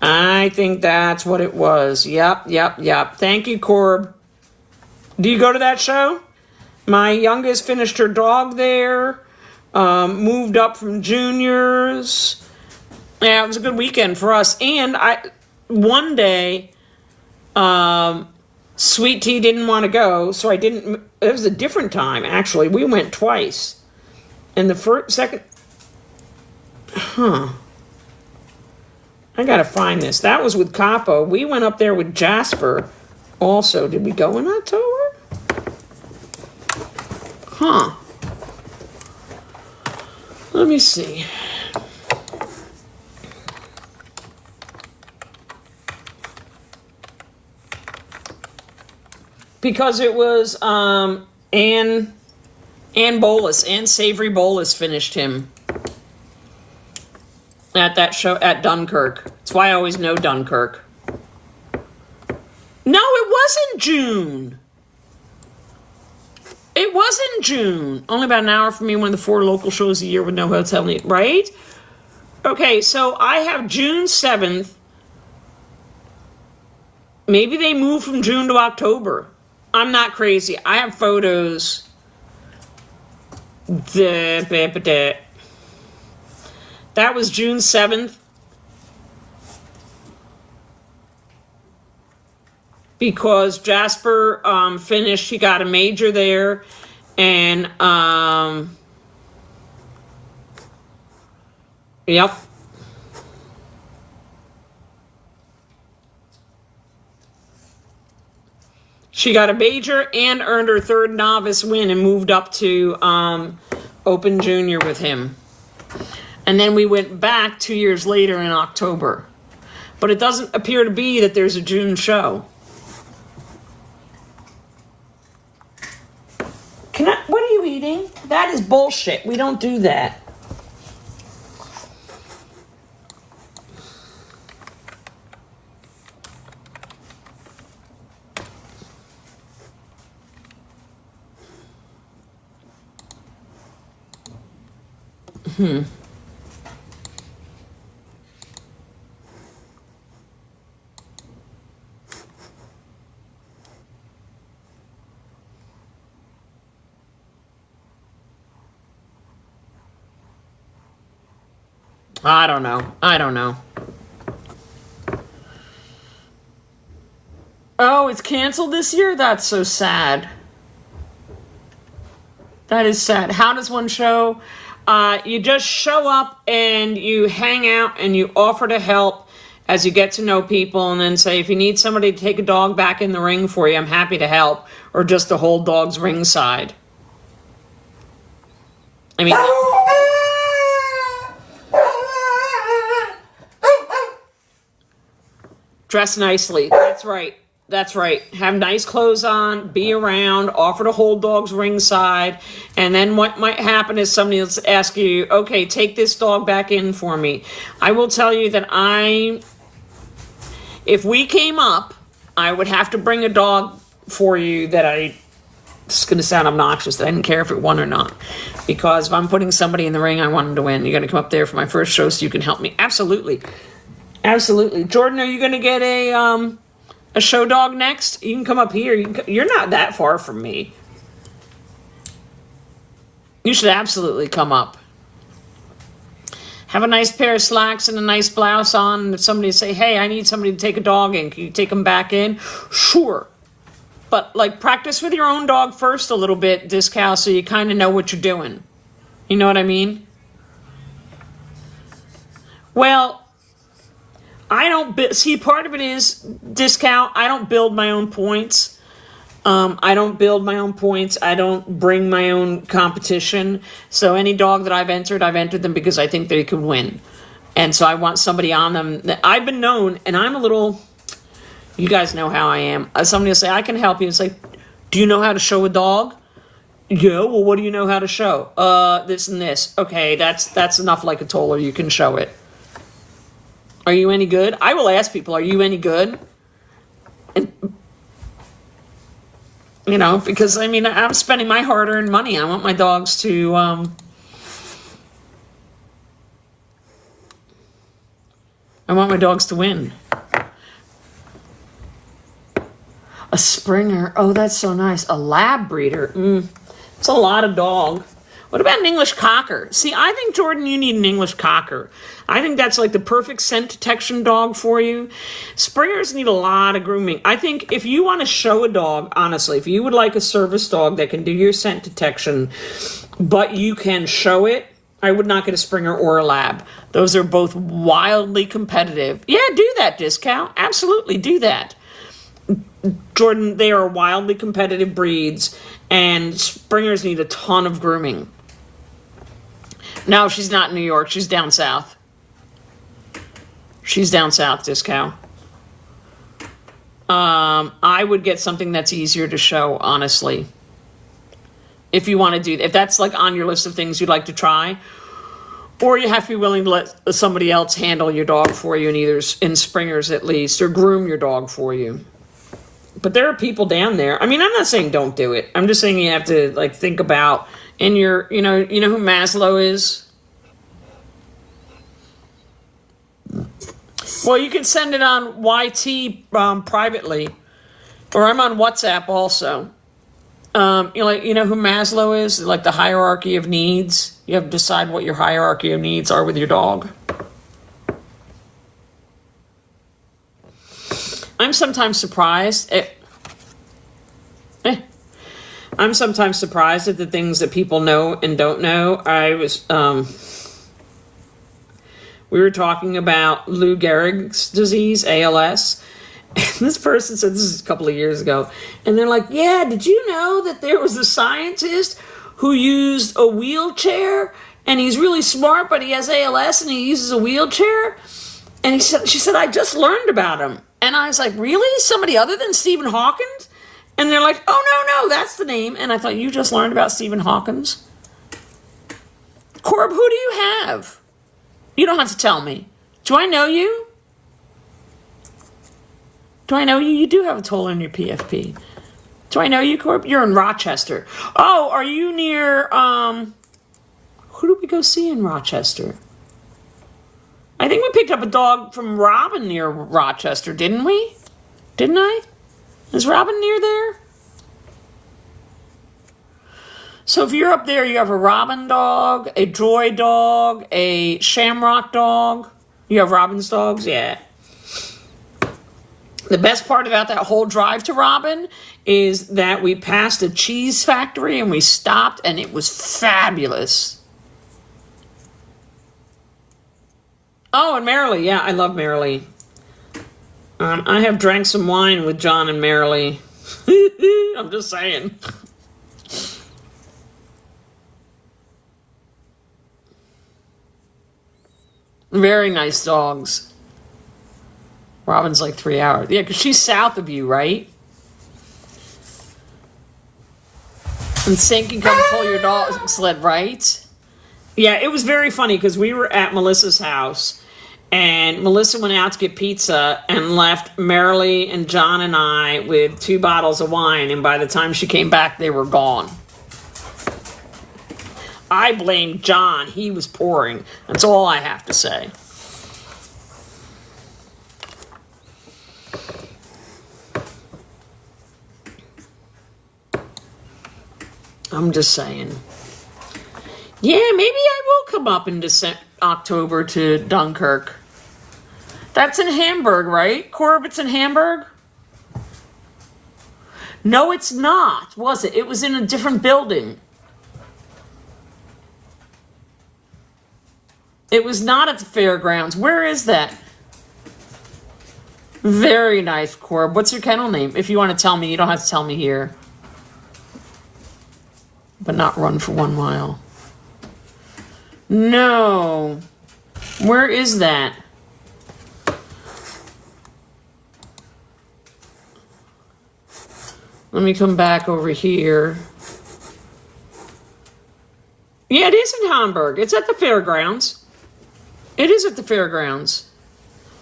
I think that's what it was. Yep. Thank you, Corb. Do you go to that show? My youngest finished her dog there. Moved up from juniors. Yeah, it was a good weekend for us. And one day, Sweet Tea didn't want to go, so I didn't. It was a different time, actually. We went twice. And the second... I gotta find this. That was with Capo. We went up there with Jasper also. Did we go in October? Let me see. Because it was Ann Bolus, Ann Savory Bolus finished him at that show at Dunkirk. That's why I always know Dunkirk. No, it wasn't June. It wasn't June. Only about an hour from me, one of the 4 local shows a year with no hotel need, right? Okay, so I have June 7th. Maybe they moved from June to October. I'm not crazy. I have photos. That was June 7th. Because Jasper finished, he got a major there, and yep. She got a major and earned her third novice win and moved up to Open Junior with him. And then we went back 2 years later in October. But it doesn't appear to be that there's a June show. What are you eating? That is bullshit. We don't do that. I don't know. Oh, it's canceled this year? That's so sad. That is sad. How does one show? You just show up and you hang out and you offer to help as you get to know people, and then say, if you need somebody to take a dog back in the ring for you, I'm happy to help, or just to hold dogs ringside. I mean... Dress nicely. That's right. That's right. Have nice clothes on, be around, offer to hold dogs ringside, and then what might happen is somebody will ask you, okay, take this dog back in for me. I will tell you that if we came up, I would have to bring a dog for you that it's going to sound obnoxious, that I didn't care if it won or not. Because if I'm putting somebody in the ring, I want them to win. You're going to come up there for my first show so you can help me. Absolutely. Absolutely. Jordan, are you going to get a show dog next? You can come up here. You're not that far from me. You should absolutely come up. Have a nice pair of slacks and a nice blouse on. And if somebody say, hey, I need somebody to take a dog in, can you take them back in? Sure. But, practice with your own dog first a little bit, Discal, so you kind of know what you're doing. You know what I mean? Well... part of it is, Discount, I don't build my own points. I don't bring my own competition. So any dog that I've entered them because I think they could win. And so I want somebody on them. I've been known, and I'm a little, you guys know how I am. Somebody will say, I can help you. It's like, do you know how to show a dog? Yeah, well, what do you know how to show? This and this. Okay, that's enough like a toller. You can show it. Are you any good? I will ask people, are you any good? And, because, I'm spending my hard-earned money. I want my dogs to, I want my dogs to win. A Springer. Oh, that's so nice. A lab breeder. It's a lot of dog. What about an English Cocker? See, I think, Jordan, you need an English Cocker. I think that's the perfect scent detection dog for you. Springers need a lot of grooming. I think if you want to show a dog, honestly, if you would like a service dog that can do your scent detection, but you can show it, I would not get a Springer or a Lab. Those are both wildly competitive. Yeah, do that, Discount. Absolutely, do that. Jordan, they are wildly competitive breeds, and Springers need a ton of grooming. No, she's not in New York. She's down south. She's down south, Discow. I would get something that's easier to show, honestly. If you want to do, if that's on your list of things you'd like to try, or you have to be willing to let somebody else handle your dog for you, in Springers at least, or groom your dog for you. But there are people down there. I'm not saying don't do it. I'm just saying you have to think about in your, you know who Maslow is? Well, you can send it on YT privately, or I'm on WhatsApp also. You know who Maslow is? Like the hierarchy of needs. You have to decide what your hierarchy of needs are with your dog. I'm sometimes surprised at I'm sometimes surprised at the things that people know and don't know. I was we were talking about Lou Gehrig's disease, ALS. And this person said, this is a couple of years ago, and they're like, yeah, did you know that there was a scientist who used a wheelchair, and he's really smart, but he has ALS and he uses a wheelchair? And she said, I just learned about him. And I was like, really? Somebody other than Stephen Hawking? And they're like, oh, no, that's the name. And I thought, you just learned about Stephen Hawking? Corb, who do you have? You don't have to tell me. Do I know you? Do I know you? You do have a toll on your PFP. Do I know you, Corb? You're in Rochester. Oh, are you near, who did we go see in Rochester? I think we picked up a dog from Robin near Rochester, didn't we? Didn't I? Is Robin near there? So if you're up there, you have a Robin dog, a Joy dog, a Shamrock dog. You have Robin's dogs? Yeah. The best part about that whole drive to Robin is that we passed a cheese factory and we stopped and it was fabulous. Oh, and Marilee. Yeah, I love Marilee. I have drank some wine with John and Marilee. I'm just saying. Very nice dogs. Robin's like 3 hours. Yeah, because she's south of you, right? And Sink can come pull your dog sled, right? Yeah, it was very funny because we were at Melissa's house and Melissa went out to get pizza and left Marilee and John and I with 2 bottles of wine, and by the time she came back, they were gone. I blamed John. He was pouring. That's all I have to say. I'm just saying. Yeah, maybe I will come up in October to Dunkirk. That's in Hamburg, right? Corb, it's in Hamburg? No, it's not, was it? It was in a different building. It was not at the fairgrounds. Where is that? Very nice, Corb. What's your kennel name? If you want to tell me, you don't have to tell me here. But not run for 1 mile. No. Where is that? Let me come back over here. Yeah, it is in Hamburg. It's at the fairgrounds. It is at the fairgrounds.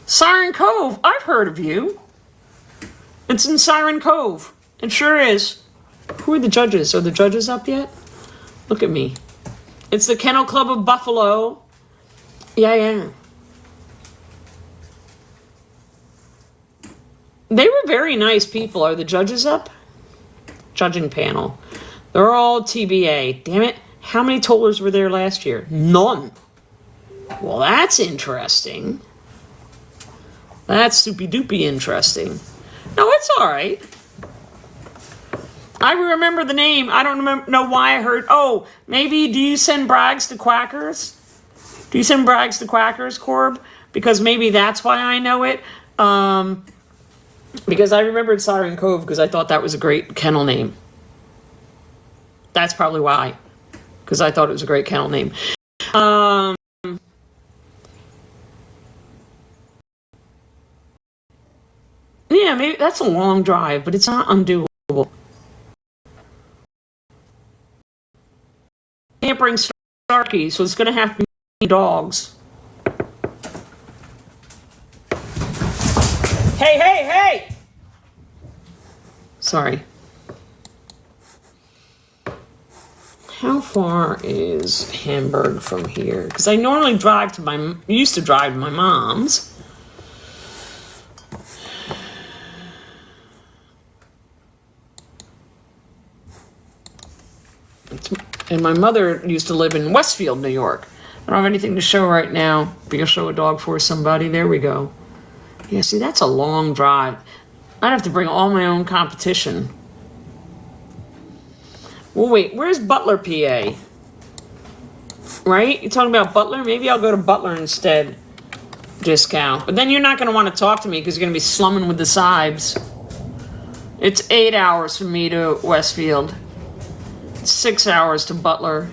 Siren Cove. I've heard of you. It's in Siren Cove. It sure is. Who are the judges? Are the judges up yet? Look at me. It's the Kennel Club of Buffalo. Yeah. They were very nice people. Are the judges up? Judging panel. They're all TBA. Damn it. How many tollers were there last year? None. Well, that's interesting. That's soupy-doopy interesting. No, it's all right. I remember the name. I don't know why I heard. Oh, maybe do you send Braggs to Quackers? Do you send Braggs to Quackers, Corb? Because maybe that's why I know it. Because I remembered Siren Cove because I thought that was a great kennel name. That's probably why. Because I thought it was a great kennel name. Yeah, maybe that's a long drive, but it's not undoable. Can't bring Starkey, so it's going to have to be dogs. Hey! Sorry. How far is Hamburg from here? Because I normally used to drive to my mom's. And my mother used to live in Westfield, New York. I don't have anything to show right now. But you'll show a dog for somebody. There we go. Yeah, see, that's a long drive. I'd have to bring all my own competition. Well, wait, where's Butler, PA? Right? You're talking about Butler? Maybe I'll go to Butler instead. Discount. But then you're not going to want to talk to me because you're going to be slumming with the Sibes. It's 8 hours from me to Westfield. 6 hours to Butler.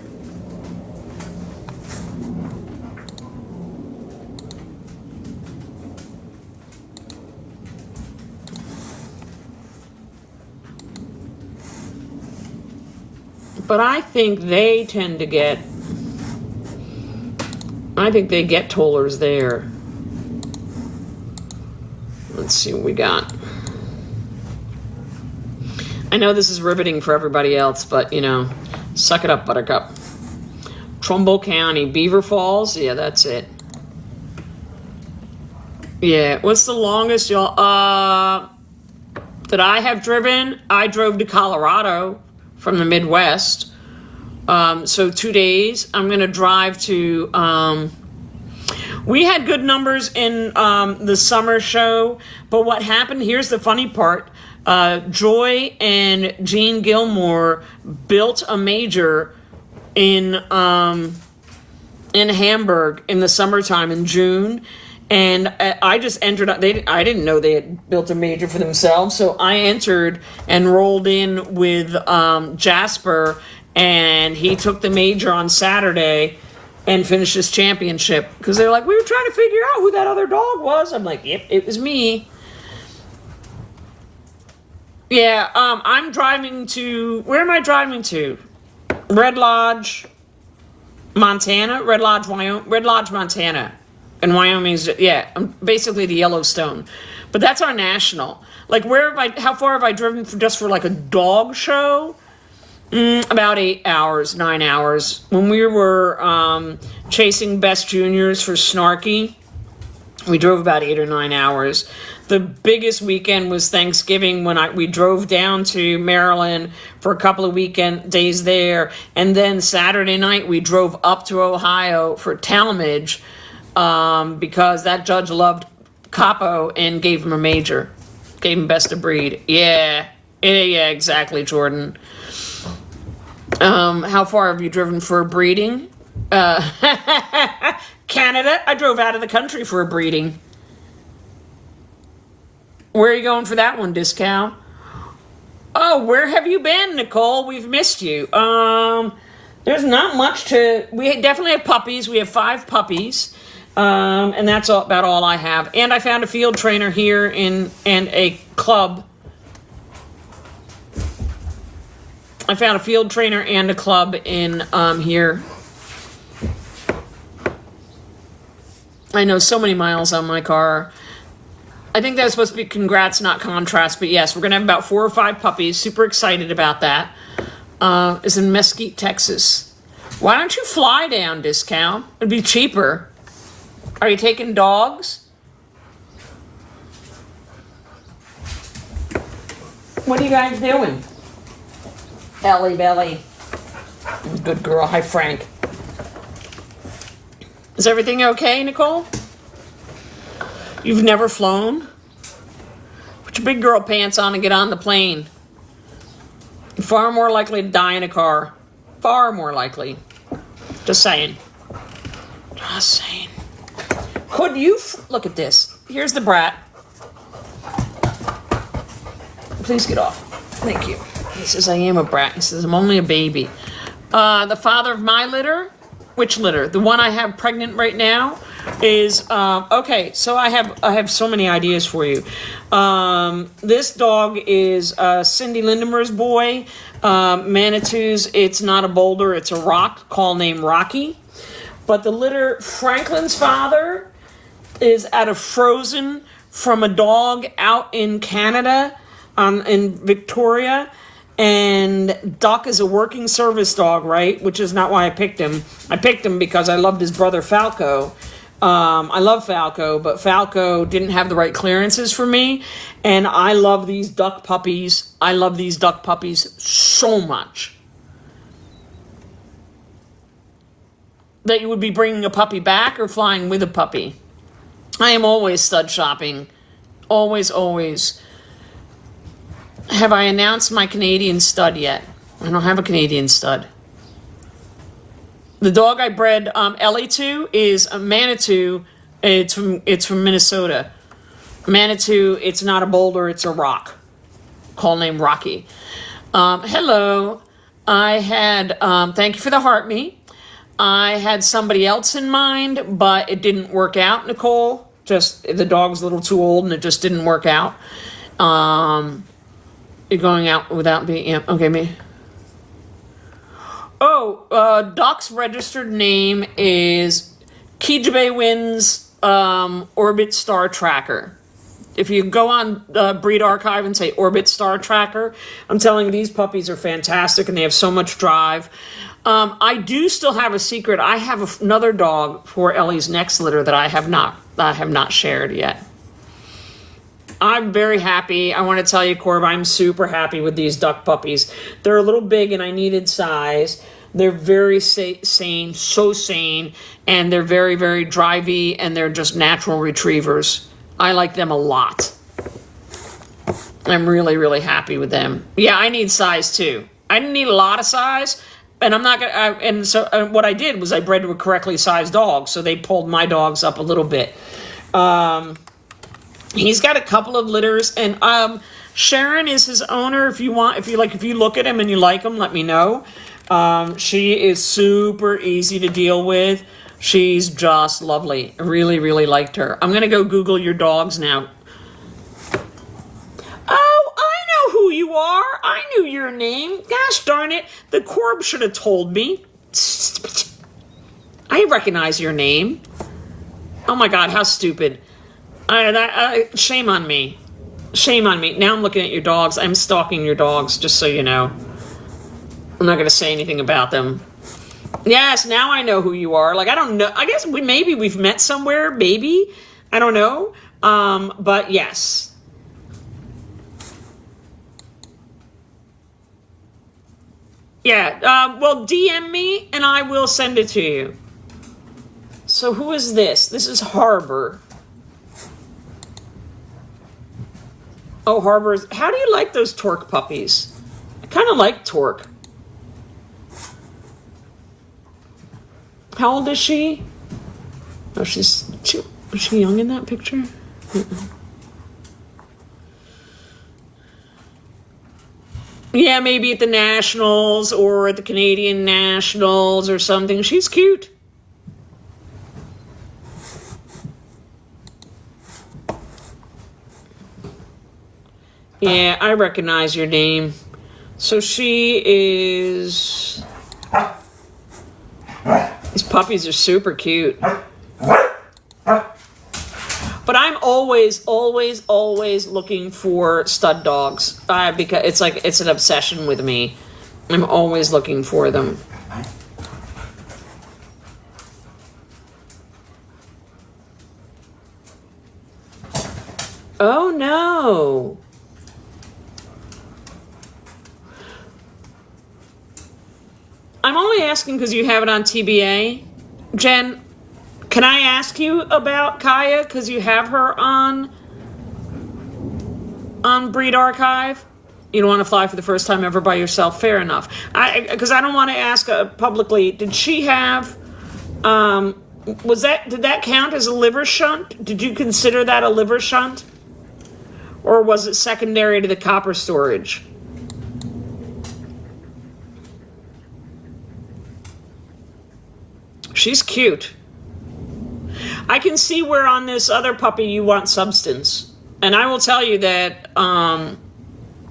But I think they tend to get... I think they get tollers there. Let's see what we got. I know this is riveting for everybody else, but, you know, suck it up, Buttercup. Trumbull County, Beaver Falls. Yeah, that's it. Yeah, what's the longest y'all that I have driven? I drove to Colorado from the Midwest. So 2 days. I'm going to drive to... we had good numbers in the summer show, but what happened, here's the funny part. Joy and Gene Gilmore built a major in Hamburg in the summertime in June, and I just entered. I didn't know they had built a major for themselves, so I entered and rolled in with Jasper, and he took the major on Saturday and finished his championship because they were like, we were trying to figure out who that other dog was. I'm like, yep, it was me. Yeah, I'm driving to, where am I driving to? Red Lodge, Montana? Red Lodge, Montana. And Wyoming's, yeah, basically the Yellowstone. But that's our national. Like, how far have I driven just for like a dog show? About 8 hours, 9 hours. When we were chasing Best Juniors for Snarky, we drove about 8 or 9 hours. The biggest weekend was Thanksgiving when we drove down to Maryland for a couple of weekend days there. And then Saturday night we drove up to Ohio for Talmadge because that judge loved Capo and gave him a major. Gave him best of breed. Yeah, exactly, Jordan. How far have you driven for breeding? Canada. I drove out of the country for a breeding. Where are you going for that one, Discount? Oh, where have you been, Nicole? We've missed you. There's not much to... We definitely have puppies. We have 5 puppies. And that's about all I have. And I found a field trainer here and a club. I found a field trainer and a club in here. I know, so many miles on my car. I think that was supposed to be congrats, not contrast, but yes, we're going to have about 4 or 5 puppies. Super excited about that. It's in Mesquite, Texas. Why don't you fly down, Discount? It'd be cheaper. Are you taking dogs? What are you guys doing? Ellie Belly. Good girl. Hi, Frank. Is everything okay, Nicole? You've never flown? Put your big girl pants on and get on the plane. You're far more likely to die in a car. Far more likely. Just saying. Just saying. Could you... Look at this. Here's the brat. Please get off. Thank you. He says, I am a brat. He says, I'm only a baby. The father of my litter... Which litter? The one I have pregnant right now is okay. So I have so many ideas for you. This dog is Cindy Lindemer's boy. Manitou's. It's not a boulder. It's a rock. Call name Rocky. But the litter, Franklin's father, is out of Frozen from a dog out in Canada, in Victoria. And Duck is a working service dog, right? Which is not why I picked him. I picked him because I loved his brother Falco. I love Falco, but Falco didn't have the right clearances for me. And I love these duck puppies. I love these duck puppies so much. that you would be bringing a puppy back or flying with a puppy. I am always stud shopping. Always, always. Have I announced my Canadian stud yet? I don't have a Canadian stud. The dog I bred Ellie to is a Manitou. It's from Minnesota. Manitou, it's not a boulder, it's a rock. Call name Rocky. Hello. I had, thank you for the heart me. I had somebody else in mind, but it didn't work out, Nicole. Just, the dog's a little too old and it just didn't work out. You're going out without being, yeah, okay, me. Oh, Doc's registered name is Kijabe Wins Orbit Star Tracker. If you go on Breed Archive and say Orbit Star Tracker, I'm telling you, these puppies are fantastic and they have so much drive. I do still have a secret. I have another dog for Ellie's next litter that I have not shared yet. I'm very happy. I want to tell you, Corb, I'm super happy with these duck puppies. They're a little big and I needed size. They're very sane, so sane, and they're very, very drivey, and they're just natural retrievers. I like them a lot. I'm really, really happy with them. Yeah, I need size too. I didn't need a lot of size, and I'm not gonna. And so what I did was I bred to a correctly sized dog, so they pulled my dogs up a little bit. He's got a couple of litters, and Sharon is his owner. If you look at him and you like him, let me know. She is super easy to deal with. She's just lovely. I really, really liked her. I'm going to go Google your dogs now. Oh, I know who you are. I knew your name. Gosh darn it. The Corb should have told me. I recognize your name. Oh my God, how stupid. Shame on me. Shame on me. Now I'm looking at your dogs. I'm stalking your dogs, just so you know. I'm not going to say anything about them. Yes, now I know who you are. Like, I don't know. I guess maybe we've met somewhere. Maybe. I don't know. But yes. Yeah. Well, DM me and I will send it to you. So who is this? This is Harbor. Oh, Harbor's. How do you like those Torque puppies? I kind of like Torque. How old is she? Oh, is she young in that picture? Yeah, maybe at the Nationals or at the Canadian Nationals or something. She's cute. Yeah, I recognize your name. So she is... These puppies are super cute. But I'm always, always, always looking for stud dogs. Because it's an obsession with me. I'm always looking for them. Oh no. I'm only asking because you have it on TBA. Jen, can I ask you about Kaya because you have her on Breed Archive? You don't want to fly for the first time ever by yourself. Fair enough. Because I don't want to ask publicly. Did she have? Did that count as a liver shunt? Did you consider that a liver shunt, or was it secondary to the copper storage? She's cute. I can see where on this other puppy you want substance. And I will tell you that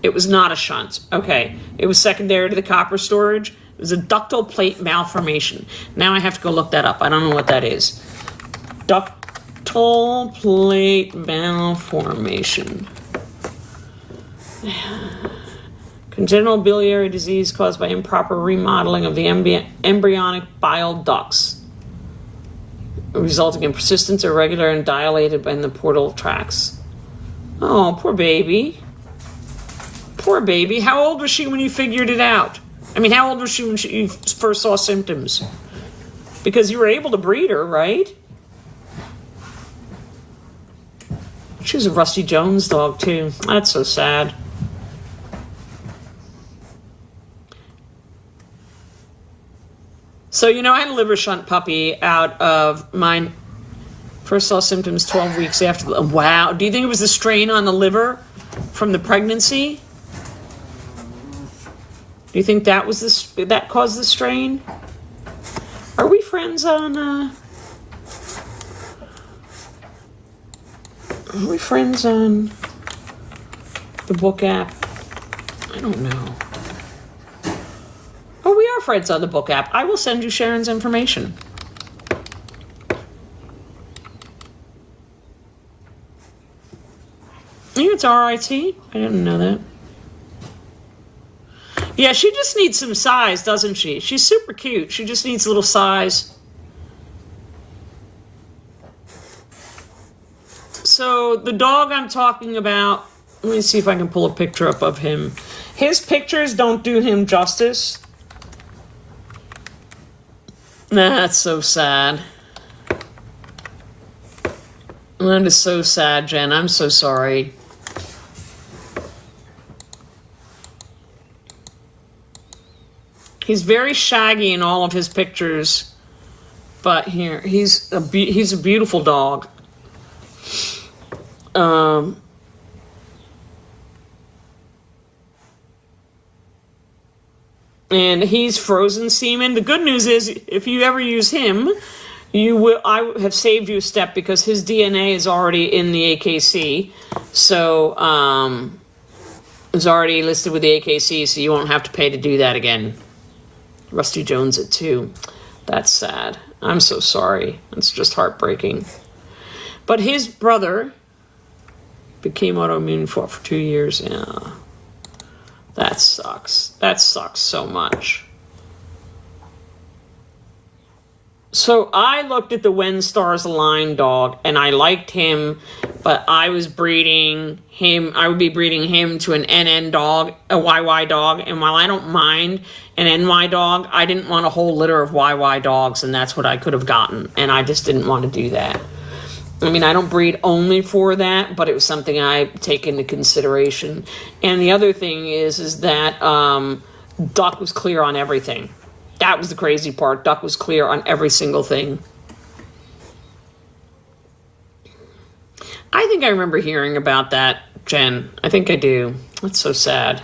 it was not a shunt. Okay. It was secondary to the copper storage. It was a ductal plate malformation. Now I have to go look that up. I don't know what that is. Ductal plate malformation. Congenital biliary disease caused by improper remodeling of the embryonic bile ducts, resulting in persistent, irregular, and dilated in the portal tracts. Oh, poor baby. Poor baby. How old was she when you figured it out? I mean, how old was she when you first saw symptoms? Because you were able to breed her, right? She was a Rusty Jones dog, too. That's so sad. So, I had a liver shunt puppy out of mine. First saw symptoms 12 weeks after. Wow. Do you think it was the strain on the liver from the pregnancy? Do you think that was that caused the strain? Are we friends on Are we friends on the book app? I don't know. Oh, we are friends on the book app. I will send you Sharon's information. I think it's RIT. I didn't know that. Yeah, she just needs some size, doesn't she? She's super cute. She just needs a little size. So the dog I'm talking about, let me see if I can pull a picture up of him. His pictures don't do him justice. That's so sad. That is so sad, Jen. I'm so sorry. He's very shaggy in all of his pictures, but here he's a beautiful dog. And he's frozen semen. The good news is, if you ever use him, I have saved you a step because his DNA is already in the AKC. So, it's already listed with the AKC, so you won't have to pay to do that again. Rusty Jones at 2. That's sad. I'm so sorry. It's just heartbreaking. But his brother became autoimmune for 2 years. Yeah. That sucks. That sucks so much. So I looked at the When Stars Align dog, and I liked him, but I was breeding him. I would be breeding him to an NN dog, a YY dog. And while I don't mind an NY dog, I didn't want a whole litter of YY dogs, and that's what I could have gotten. And I just didn't want to do that. I mean, I don't breed only for that, but it was something I take into consideration. And the other thing is that Duck was clear on everything. That was the crazy part. Duck was clear on every single thing. I think I remember hearing about that, Jen. I think I do. That's so sad.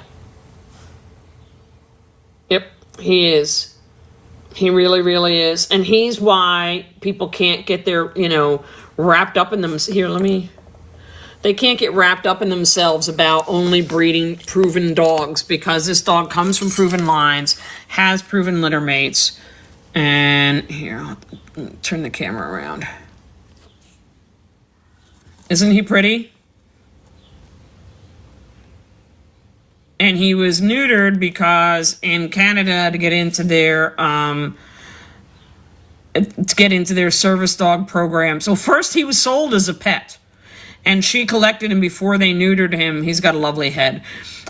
Yep, he is. He really, really is. And he's why people can't get their, wrapped up in them. Here, they can't get wrapped up in themselves about only breeding proven dogs, because this dog comes from proven lines, has proven litter mates. And here, I'll turn the camera around. Isn't he pretty? And he was neutered because in Canada, to get into their service dog program. So first he was sold as a pet, and she collected him before they neutered him. He's got a lovely head.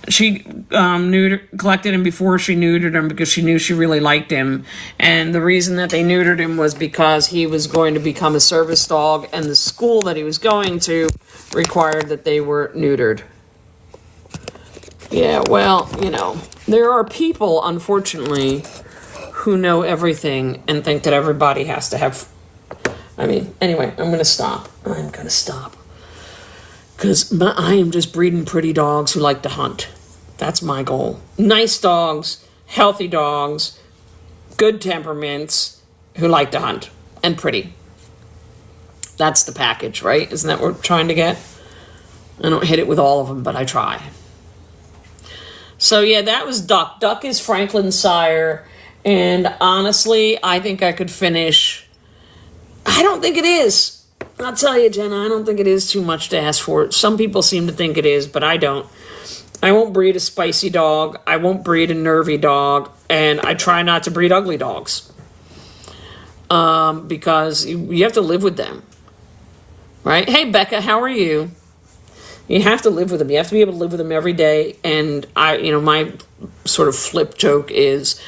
She collected him before she neutered him because she knew she really liked him. And the reason that they neutered him was because he was going to become a service dog, and the school that he was going to required that they were neutered. Yeah, well, there are people, unfortunately, who know everything and think that everybody has to have... anyway, I'm going to stop. Because I am just breeding pretty dogs who like to hunt. That's my goal. Nice dogs, healthy dogs, good temperaments, who like to hunt. And pretty. That's the package, right? Isn't that what we're trying to get? I don't hit it with all of them, but I try. So yeah, that was Duck. Duck is Franklin's sire. And honestly, I think I could finish. I don't think it is. I'll tell you, Jenna, I don't think it is too much to ask for. Some people seem to think it is, but I don't. I won't breed a spicy dog. I won't breed a nervy dog. And I try not to breed ugly dogs. Because you have to live with them. Right? Hey, Becca, how are you? You have to live with them. You have to be able to live with them every day. And my sort of flip joke is,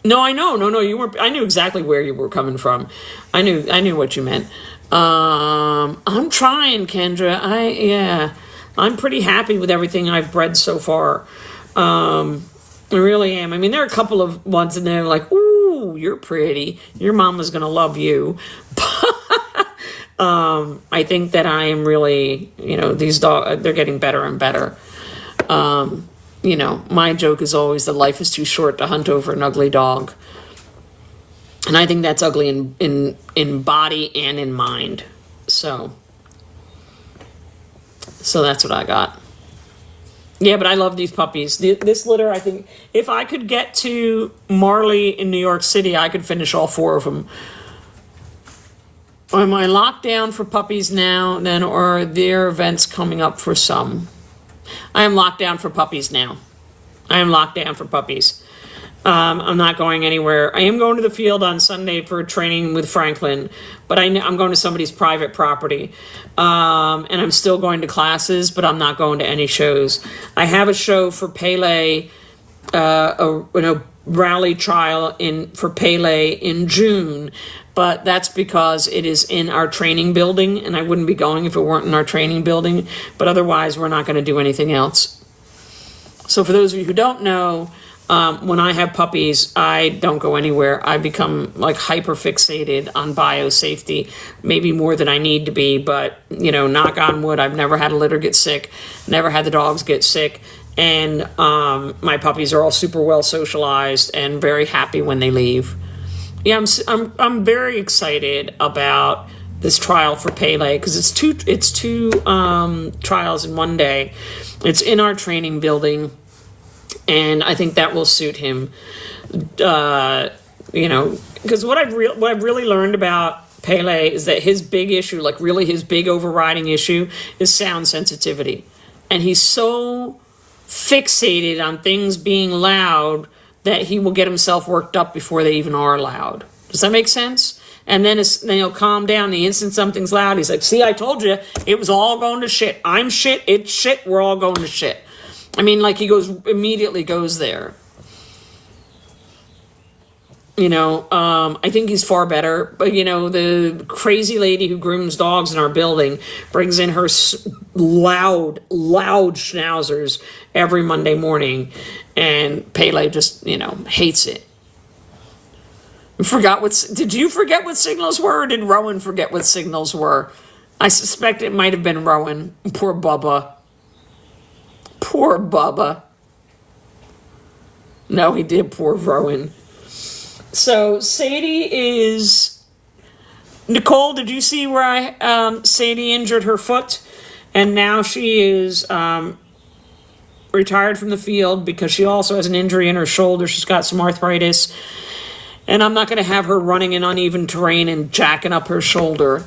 No, I know. No, you weren't. I knew exactly where you were coming from. I knew what you meant. I'm trying, Kendra. I'm pretty happy with everything I've bred so far. I really am. I mean, there are a couple of ones in there like, ooh, you're pretty. Your mama's gonna love you. I think that I am really, these dogs, they're getting better and better. My joke is always that life is too short to hunt over an ugly dog. And I think that's ugly in body and in mind. So that's what I got. Yeah, but I love these puppies. This litter, I think, if I could get to Marley in New York City, I could finish all 4 of them. Am I locked down for puppies now, then, or are there events coming up for some? I am locked down for puppies now. I am locked down for puppies. I'm not going anywhere. I am going to the field on Sunday for training with Franklin, but I'm going to somebody's private property. And I'm still going to classes, but I'm not going to any shows. I have a show for Pele, a rally trial for Pele in June, but that's because it is in our training building, and I wouldn't be going if it weren't in our training building. But otherwise, we're not going to do anything else. So for those of you who don't know, when I have puppies, I don't go anywhere. I become like hyper fixated on biosafety, maybe more than I need to be. But, knock on wood, I've never had a litter get sick, never had the dogs get sick. And my puppies are all super well socialized and very happy when they leave. Yeah, I'm very excited about this trial for Pele because it's two trials in one day. It's in our training building. And I think that will suit him, because what I've really learned about Pele is that his big issue, like really his big overriding issue, is sound sensitivity. And he's so fixated on things being loud that he will get himself worked up before they even are loud. Does that make sense? And then he'll calm down the instant something's loud. He's like, see, I told you, it was all going to shit. I'm shit, it's shit, we're all going to shit. I mean, like he immediately goes there. I think he's far better. But, the crazy lady who grooms dogs in our building brings in her loud schnauzers every Monday morning. And Pele just, hates it. Did you forget what signals were, or did Rowan forget what signals were? I suspect it might have been Rowan. Poor Bubba. Poor Bubba. No, he did, poor Rowan. So Sadie is... Nicole, did you see where Sadie injured her foot? And now she is retired from the field because she also has an injury in her shoulder. She's got some arthritis. And I'm not going to have her running in uneven terrain and jacking up her shoulder.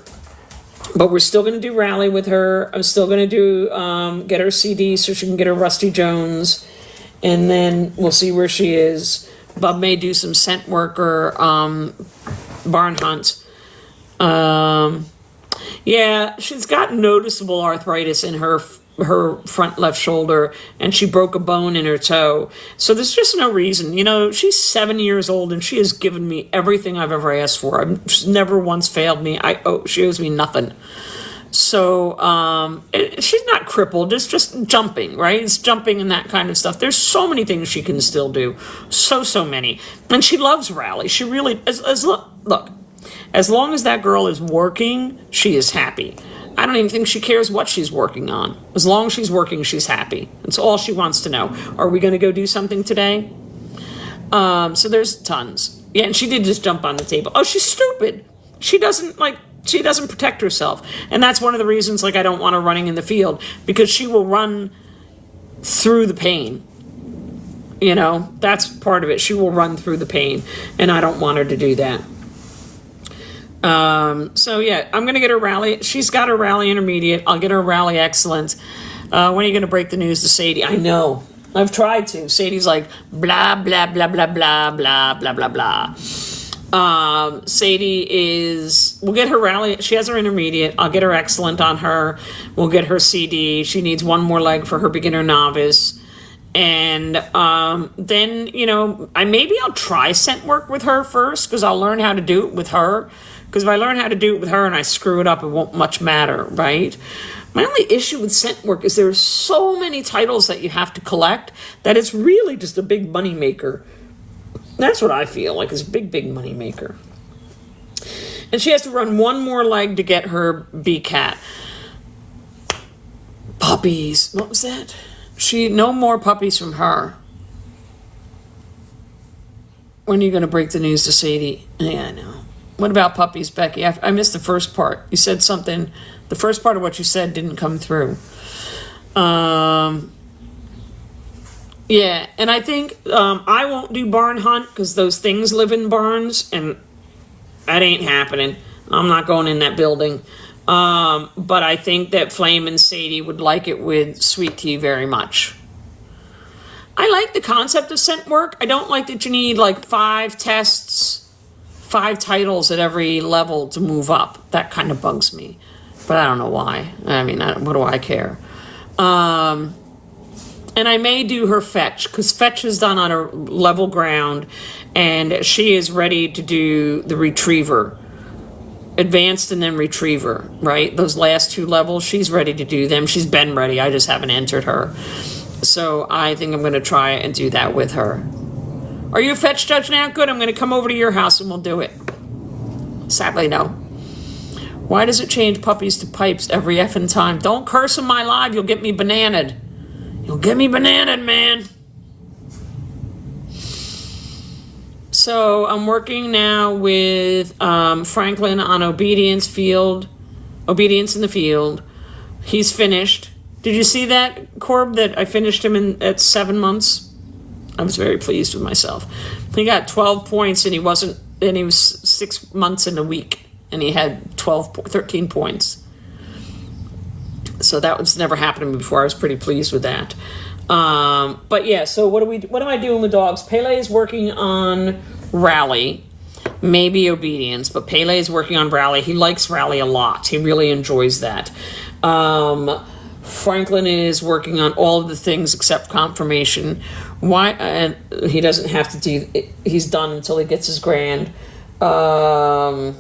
But we're still going to do rally with her. I'm still going to do get her CD so she can get her Rusty Jones. And then we'll see where she is. Bub may do some scent work or barn hunt. Yeah, she's got noticeable arthritis in her front left shoulder, and she broke a bone in her toe. So there's just no reason. She's 7 years old, and she has given me everything I've ever asked for. She's never once failed me. She owes me nothing. So she's not crippled. It's just jumping, right? It's jumping and that kind of stuff. There's so many things she can still do. So many. And she loves rally. She really... Look, as long as that girl is working, she is happy. I don't even think she cares what she's working on. As long as she's working, she's happy. That's all she wants to know. Are we going to go do something today? So there's tons. Yeah, and she did just jump on the table. Oh, she's stupid. She doesn't protect herself. And that's one of the reasons, I don't want her running in the field, because she will run through the pain. That's part of it. She will run through the pain, and I don't want her to do that. So yeah, I'm going to get her rally. She's got her rally intermediate. I'll get her rally excellent. When are you going to break the news to Sadie? I know. I've tried to. Sadie's like, blah, blah, blah, blah, blah, blah, blah, blah, blah. We'll get her rally. She has her intermediate. I'll get her excellent on her. We'll get her CD. She needs one more leg for her beginner novice. And then, I'll try scent work with her first, because I'll learn how to do it with her. Because if I learn how to do it with her and I screw it up, it won't much matter, right? My only issue with scent work is there's so many titles that you have to collect that it's really just a big money maker. That's what I feel like, is a big, big money maker. And she has to run one more leg to get her bee cat. Puppies. What was that? No more puppies from her. When are you going to break the news to Sadie? Yeah, I know. What about puppies, Becky? I missed the first part. You said something. The first part of what you said didn't come through. Yeah, and I think I won't do barn hunt because those things live in barns, and that ain't happening. I'm not going in that building. But I think that Flame and Sadie would like it with Sweet Tea very much. I like the concept of scent work. I don't like that you need like 5 tests, 5 titles at every level to move up. That kind of bugs me. But I don't know why. I mean, what do I care? And I may do her fetch, because fetch is done on a level ground, and she is ready to do the retriever. Advanced and then retriever, right? Those last 2 levels, she's ready to do them. She's been ready. I just haven't entered her. So I think I'm going to try and do that with her. Are you a fetch judge now? Good. I'm going to come over to your house and we'll do it. Sadly, no. Why does it change puppies to pipes every effing time? Don't curse on my live. You'll get me bananaed. You'll get me bananaed, man. So I'm working now with Franklin on Obedience in the Field. He's finished. Did you see that, Corb, that I finished him at 7 months? I was very pleased with myself. He got 12 points, and he was 6 months and a week, and he had 13 points. So that was never happened to me before. I was pretty pleased with that. But yeah, so what am I doing with dogs? Pele is working on Rally, maybe Obedience, but Pele is working on Rally. He likes Rally a lot. He really enjoys that. Franklin is working on all of the things except Confirmation. Why? And he doesn't have to do it. He's done until he gets his grand. Tamigan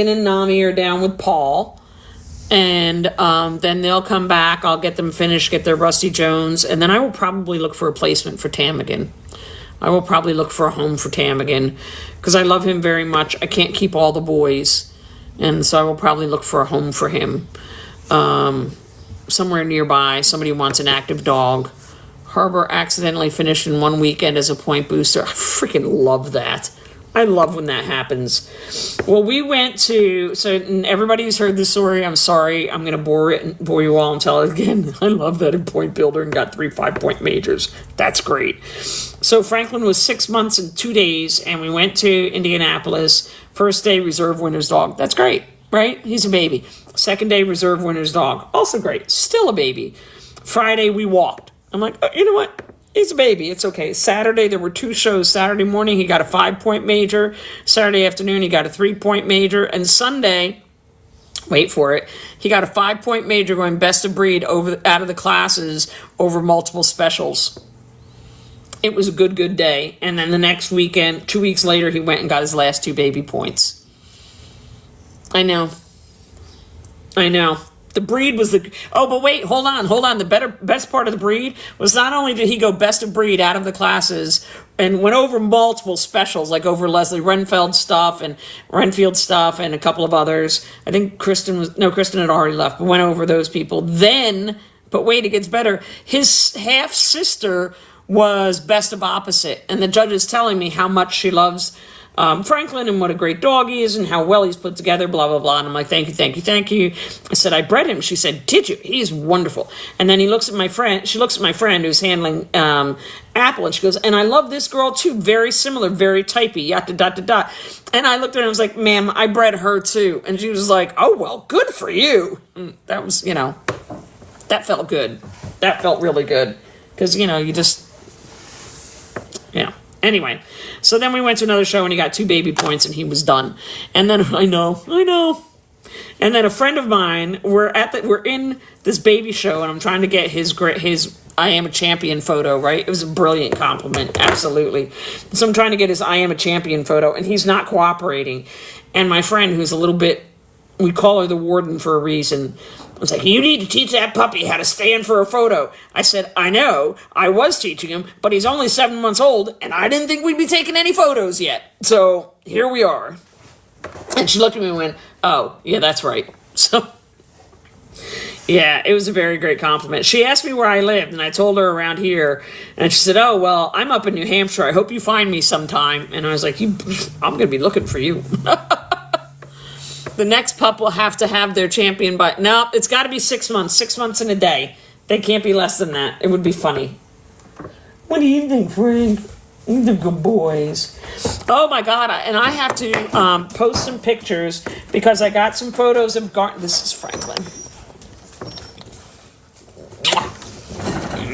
and Nami are down with Paul. And then they'll come back. I'll get them finished, get their Rusty Jones, and then I will probably look for a placement for Tamigan. I will probably look for a home for Tamigan because I love him very much. I can't keep all the boys, and so I will probably look for a home for him somewhere nearby. Somebody wants an active dog. Harbor accidentally finished in 1 weekend as a point booster. I freaking love that. I love when that happens. Well, we went to, and everybody who's heard this story, I'm sorry, I'm going to bore you all and tell it again. I love that in Point Builder and got 3 5-point majors. That's great. So Franklin was 6 months and 2 days, and we went to Indianapolis. First day, reserve winner's dog. That's great, right? He's a baby. Second day, reserve winner's dog. Also great. Still a baby. Friday, we walked. I'm like, oh, you know what? He's a baby. It's okay. Saturday, there were 2 shows. Saturday morning, he got a 5-point major. Saturday afternoon, he got a 3-point major. And Sunday, wait for it, he got a 5-point major going best of breed out of the classes over multiple specials. It was a good day. And then the next weekend, 2 weeks later, he went and got his last 2 baby points. I know. The breed was but wait, hold on. The best part of the breed was not only did he go best of breed out of the classes and went over multiple specials, like over Leslie Renfield stuff and a couple of others. I think Kristen had already left, but went over those people. Then, but wait, it gets better. His half-sister was best of opposite. And the judge is telling me how much she loves Franklin and what a great dog he is and how well he's put together, blah, blah, blah. And I'm like, thank you. I said, I bred him. She said, did you? He's wonderful. And then she looks at my friend who's handling Apple, and she goes, and I love this girl too. Very similar, very typey, yada. And I looked at her and was like, ma'am, I bred her too. And she was like, oh, well, good for you. And that was, that felt good. That felt really good. Because, you just, Anyway, so then we went to another show and he got 2 baby points and he was done. And then I know. And And then a friend of mine, we're in this baby show, and I'm trying to get his I Am a Champion photo, right? It was a brilliant compliment, absolutely. So I'm trying to get his I Am a Champion photo, and he's not cooperating. And my friend, who's a little bit, we call her the warden for a reason, was like, you need to teach that puppy how to stand for a photo. I said, I know, I was teaching him, but he's only 7 months old, and I didn't think we'd be taking any photos yet. So here we are. And she looked at me and went, oh, yeah, that's right. So, yeah, it was a very great compliment. She asked me where I lived, and I told her around here. And she said, oh, well, I'm up in New Hampshire. I hope you find me sometime. And I was like, I'm going to be looking for you. The next pup will have to have their champion by... No, it's got to be 6 months. 6 months and a day. They can't be less than that. It would be funny. What do you think, Frank? The good boys. Oh my God! And I have to post some pictures because I got some photos of Garnet. This is Franklin.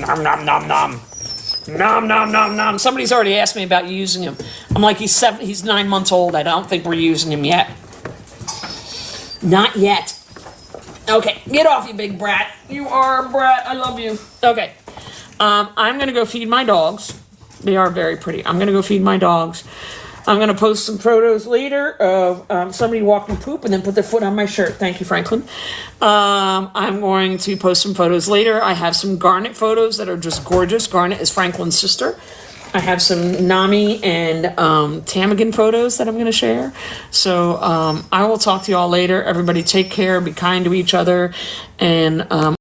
Nom nom nom nom. Nom nom nom nom. Somebody's already asked me about using him. I'm like, he's 9 months old. I don't think we're using him yet. Not yet. Okay, get off, you big brat. You are a brat. I love you. Okay, I'm gonna go feed my dogs. They are very pretty. I'm going to go feed my dogs. I'm going to post some photos later of somebody walking poop and then put their foot on my shirt. Thank you, Franklin. I'm going to post some photos later. I have some Garnet photos that are just gorgeous. Garnet is Franklin's sister. I have some Nami and Tamagan photos that I'm going to share. So I will talk to you all later. Everybody take care. Be kind to each other. And